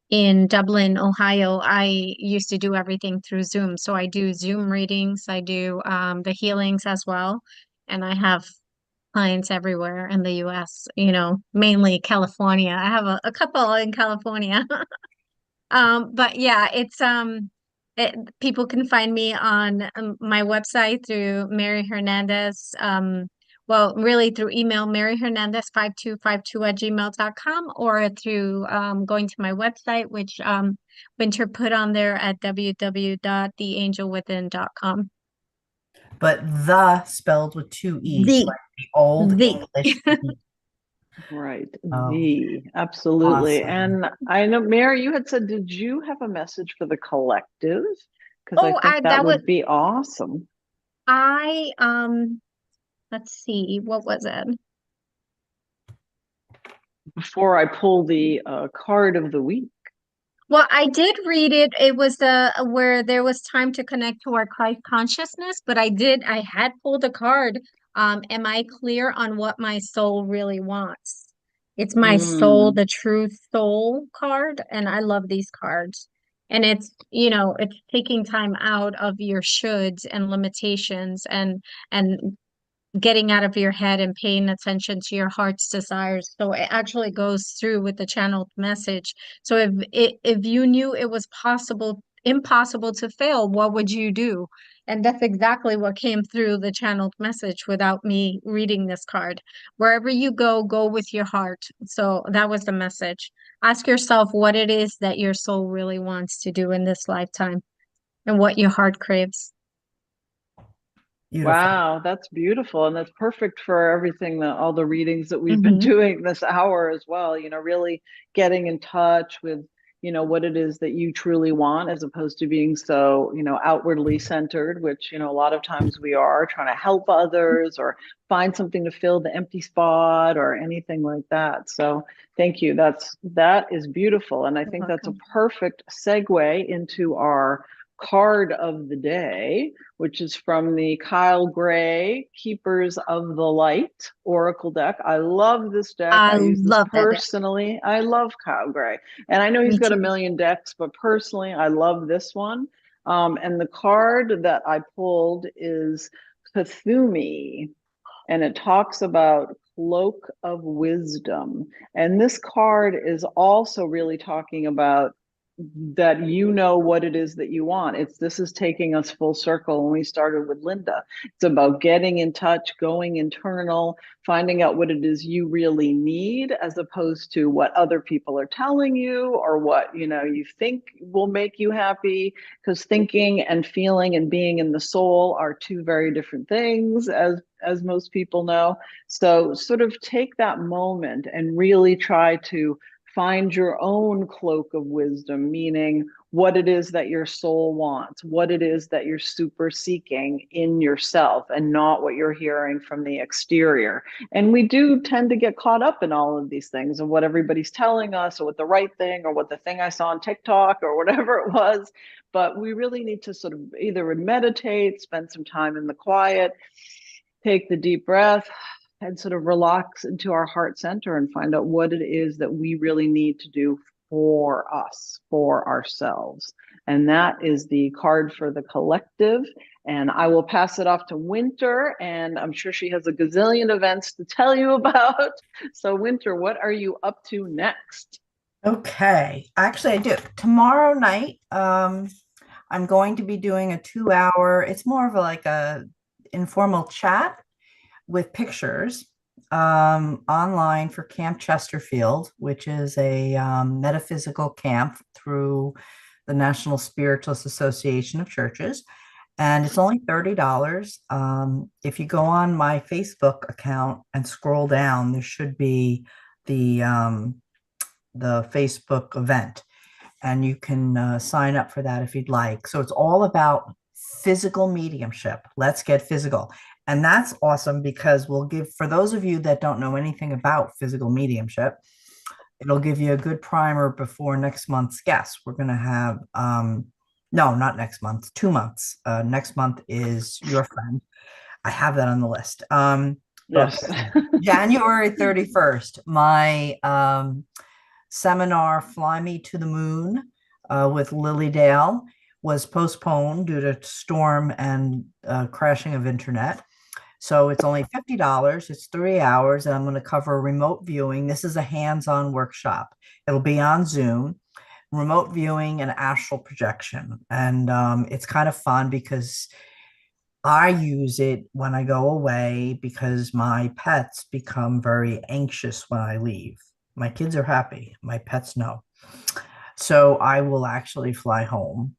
S2: in Dublin, Ohio, I used to do everything through Zoom. So I do Zoom readings, I do the healings as well. And I have clients everywhere in the US, mainly California. I have a couple in California. But yeah, people can find me on my website through Mary Hernandez. Well, really through email, Mary Hernandez 5252 at gmail.com, or through going to my website, which Winter put on there at www.theangelwithin.com.
S3: But the spelled with two E's,
S2: The,
S3: like the old
S2: the.
S3: English.
S1: Right.
S3: Oh,
S1: Absolutely.
S3: awesome.
S1: And I know, Mary, you had said, did you have a message for the collective? Because I
S2: Oh,
S1: think that
S2: that was
S1: would be awesome.
S2: I let's see, what was it?
S1: Before I pull the card of the week.
S2: Well, I did read it. It was where there was time to connect to our Christ consciousness, but I had pulled a card. Am I clear on what my soul really wants? It's my soul,
S1: Mm.
S2: the true soul card, and I love these cards. And it's taking time out of your shoulds and limitations and getting out of your head and paying attention to your heart's desires. So it actually goes through with the channeled message. So if you knew it was impossible to fail, what would you do? And that's exactly what came through the channeled message without me reading this card. Wherever you go, go with your heart. So that was the message. Ask yourself what it is that your soul really wants to do in this lifetime and what your heart craves.
S3: Beautiful.
S1: Wow, that's beautiful. And that's perfect for everything that all the readings that we've been
S2: Mm-hmm.
S1: doing this hour as well, really getting in touch with, what it is that you truly want, as opposed to being so, outwardly centered, which, a lot of times we are trying to help others or find something to fill the empty spot or anything like that. So thank you. That is beautiful. And I
S2: You're
S1: think that's a
S2: welcome.
S1: perfect segue into our card of the day, which is from the Kyle Gray Keepers of the Light Oracle deck. I love this deck.
S2: I
S1: I use this
S2: love that deck.
S1: personally. I love Kyle Gray. And I know he's
S2: Me
S1: got a
S2: too.
S1: million decks, but personally, I love this one. And the card that I pulled is Cthulhu, and it talks about Cloak of Wisdom. And this card is also really talking about that what it is that you want. This is taking us full circle when we started with Linda. It's about getting in touch, going internal, finding out what it is you really need, as opposed to what other people are telling you or what you think will make you happy, because thinking and feeling and being in the soul are two very different things, as most people know. So sort of take that moment and really try to find your own cloak of wisdom, meaning what it is that your soul wants, what it is that you're super seeking in yourself, and not what you're hearing from the exterior. And we do tend to get caught up in all of these things and what everybody's telling us, or what the right thing, or what the thing I saw on TikTok, or whatever it was. But we really need to sort of either meditate, spend some time in the quiet, take the deep breath, and sort of relax into our heart center and find out what it is that we really need to do for us, for ourselves. And that is the card for the collective. And I will pass it off to Winter, and I'm sure she has a gazillion events to tell you about. So Winter, what are you up to next?
S3: Okay. Actually, I do. Tomorrow night, I'm going to be doing a 2 hour, it's more of like a informal chat with pictures online for Camp Chesterfield, which is a metaphysical camp through the National Spiritualist Association of Churches. And it's only $30. If you go on my Facebook account and scroll down, there should be the Facebook event, and you can sign up for that if you'd like. So it's all about physical mediumship. Let's get physical. And that's awesome because we'll give, for those of you that don't know anything about physical mediumship, it'll give you a good primer before next month's guest. We're going to have, no, not next month, 2 months. Next month is your friend. I have that on the list.
S1: Yes.
S3: January 31st, my seminar, Fly Me to the Moon, with Lily Dale, was postponed due to storm and crashing of internet. So it's only $50. It's 3 hours, and I'm going to cover remote viewing. This is a hands-on workshop. It'll be on Zoom, remote viewing and astral projection. And it's kind of fun because I use it when I go away because my pets become very anxious when I leave. My kids are happy. My pets know. So I will actually fly home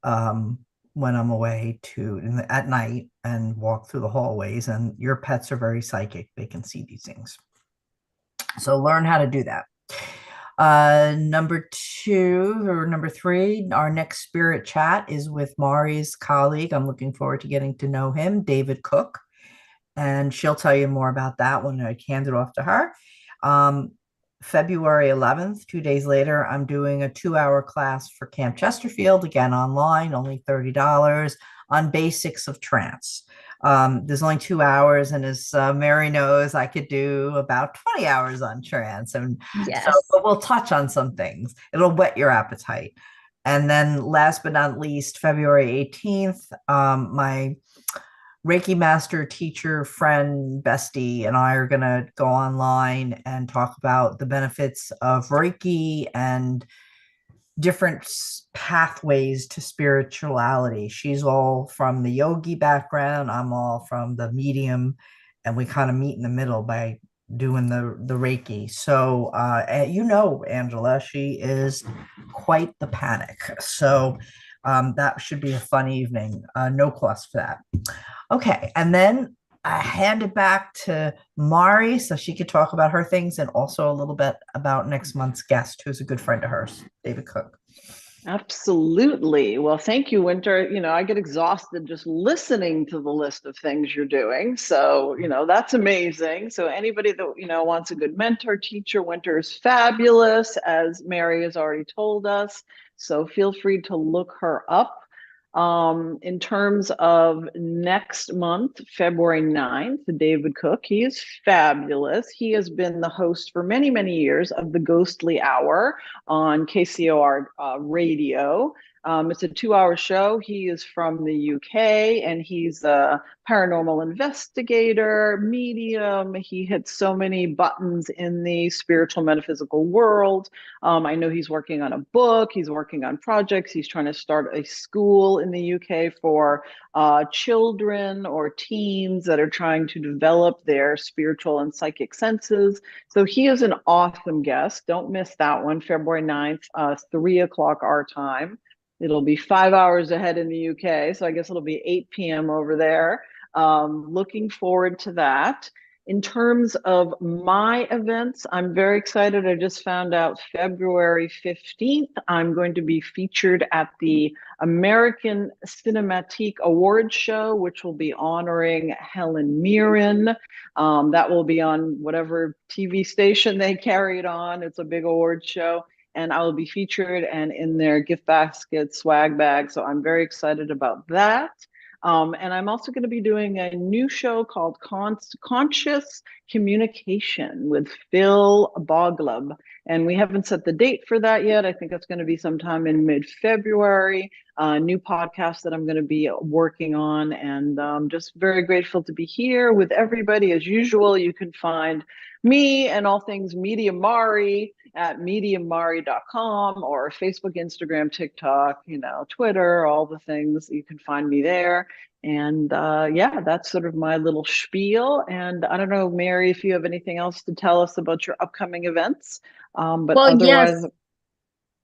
S3: when I'm away at night and walk through the hallways. And your pets are very psychic. They can see these things. So learn how to do that. Number three, our next spirit chat is with Mari's colleague. I'm looking forward to getting to know him, David Cook, and she'll tell you more about that when I hand it off to her. February 11th, 2 days later, I'm doing a 2-hour class for Camp Chesterfield, again online, only $30, on basics of trance. There's only 2 hours, and as Mary knows, I could do about 20 hours on trance. And
S2: Yes.
S3: so we'll touch on some things. It'll whet your appetite. And then last but not least, February 18th, my Reiki master, teacher, friend, bestie, and I are going to go online and talk about the benefits of Reiki and different pathways to spirituality. She's all from the yogi background. I'm all from the medium, and we kind of meet in the middle by doing the Reiki. So, Angela, she is quite the panic. So that should be a fun evening. No cost for that. Okay, and then I hand it back to Mari so she could talk about her things and also a little bit about next month's guest, who's a good friend of hers, David Cook.
S1: Absolutely. Well, thank you, Winter. I get exhausted just listening to the list of things you're doing. So, that's amazing. So anybody that, wants a good mentor, teacher, Winter is fabulous, as Mary has already told us. So feel free to look her up. In terms of next month, February 9th, David Cook, he is fabulous. He has been the host for many, many years of the Ghostly Hour on KCOR radio. It's a 2-hour show. He is from the UK, and he's a paranormal investigator, medium. He hits so many buttons in the spiritual metaphysical world. I know he's working on a book. He's working on projects. He's trying to start a school in the UK for children or teens that are trying to develop their spiritual and psychic senses. So he is an awesome guest. Don't miss that one, February 9th, 3 o'clock our time. It'll be 5 hours ahead in the UK, so I guess it'll be 8 p.m. over there. Looking forward to that. In terms of my events, I'm very excited. I just found out February 15th, I'm going to be featured at the American Cinematique Awards Show, which will be honoring Helen Mirren. That will be on whatever TV station they carry it on. It's a big awards show. And I will be featured and in their gift basket, swag bag. So I'm very excited about that. And I'm also going to be doing a new show called Conscious Communication with Phil Boglub. And we haven't set the date for that yet. I think it's going to be sometime in mid-February. New podcast that I'm going to be working on. And just very grateful to be here with everybody. As usual, you can find me and all things Media Mari at mediummari.com or Facebook, Instagram, TikTok, Twitter, all the things. You can find me there. And yeah, that's sort of my little spiel. And I don't know, Mary, if you have anything else to tell us about your upcoming events. But
S2: Well,
S1: otherwise,
S2: yes.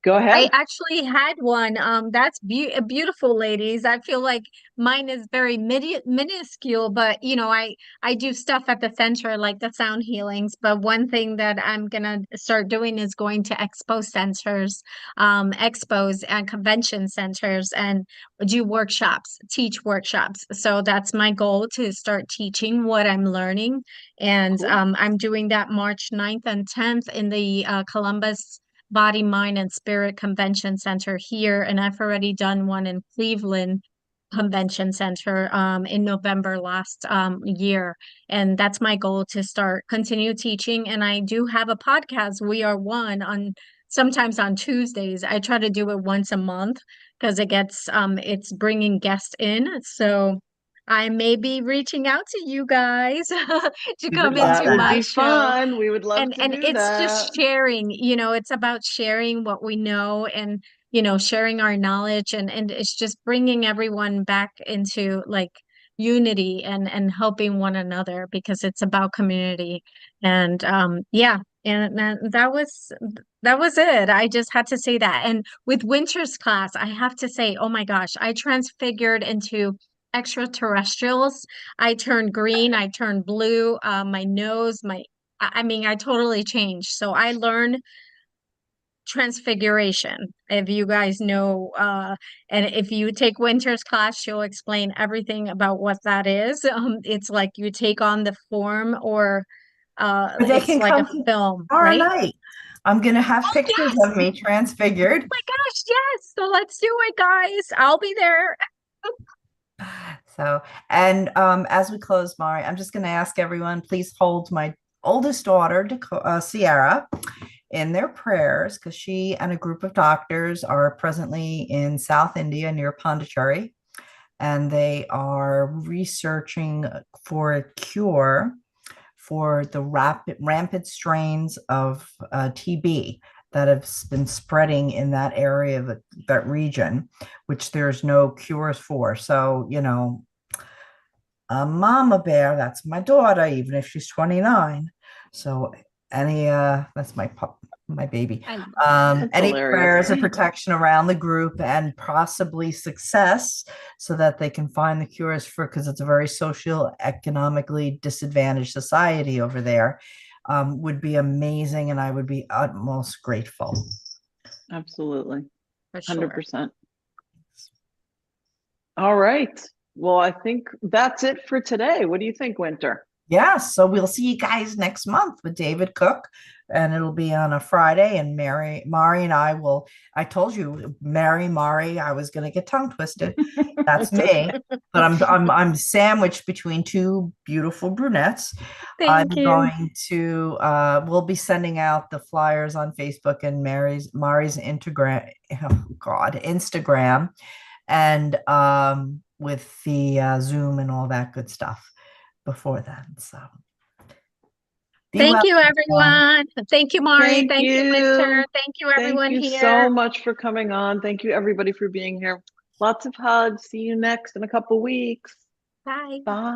S1: go
S2: I
S1: ahead.
S2: actually had one. That's beautiful, ladies. I feel like mine is very minuscule, but I do stuff at the center like the sound healings. But one thing that I'm gonna start doing is going to expo centers, expos and convention centers, and do workshops, teach workshops. So that's my goal, to start teaching what I'm learning, and
S1: Cool.
S2: I'm doing that March 9th and 10th in the Columbus Body, Mind, and Spirit Convention Center here, and I've already done one in Cleveland Convention Center in November last year. And that's my goal, to continue teaching. And I do have a podcast, We Are One, on sometimes on Tuesdays. I try to do it once a month because it's bringing guests in. So I may be reaching out to you guys to
S3: We would
S2: come
S3: love
S1: That
S2: into
S1: would
S2: my
S1: be
S3: that.
S2: show.
S1: fun. We would love to
S2: And
S1: do
S2: it's
S1: that.
S2: just sharing, it's about sharing what we know, and sharing our knowledge, and it's just bringing everyone back into like unity and helping one another, because it's about community. And yeah, and that was it. I just had to say that. And with Winter's class, I have to say, oh my gosh, I transfigured into extraterrestrials. I turned green, I turned blue, my nose, I mean, I totally changed. So I learned transfiguration. If you guys know, and if you take Winter's class, she'll explain everything about what that is. It's like you take on the form, or
S3: But they
S2: it's
S3: can
S2: like a
S3: come
S2: film,
S3: tomorrow
S2: right?
S3: night. I'm going to have
S2: Oh,
S3: pictures
S2: yes.
S3: of me transfigured.
S2: My gosh, yes. So let's do it, guys. I'll be there.
S3: So, and as we close, Mari, I'm just going to ask everyone, please hold my oldest daughter, Sierra, in their prayers, because she and a group of doctors are presently in South India near Pondicherry, and they are researching for a cure for the rampant strains of TB that have been spreading in that area of that region, which there's no cures for. So, a mama bear, that's my daughter, even if she's 29. So that's my baby.
S1: That's
S3: Any
S1: hilarious.
S3: prayers of protection around the group and possibly success so that they can find the cures because it's a very social, economically disadvantaged society over there, would be amazing, and I would be utmost grateful.
S1: Absolutely.
S2: For sure.
S1: 100%. All right. Well, I think that's it for today. What do you think, Winter?
S3: Yeah, so we'll see you guys next month with David Cook, and it'll be on a Friday. And Mari and I told you, Mari, I was gonna get tongue twisted. That's me. But I'm sandwiched between two beautiful brunettes. I'm
S2: Thank you.
S3: going to we'll be sending out the flyers on Facebook and Mari's Instagram, and with the Zoom and all that good stuff before then. So
S2: Thank you, everyone. Thank you, Mari.
S1: Thank
S2: Thank you,
S1: you.
S2: Winter. Thank you,
S1: Thank
S2: everyone
S1: you
S2: here.
S1: so much for coming on. Thank you, everybody, for being here. Lots of hugs. See you next in a couple weeks.
S2: Bye.
S1: Bye.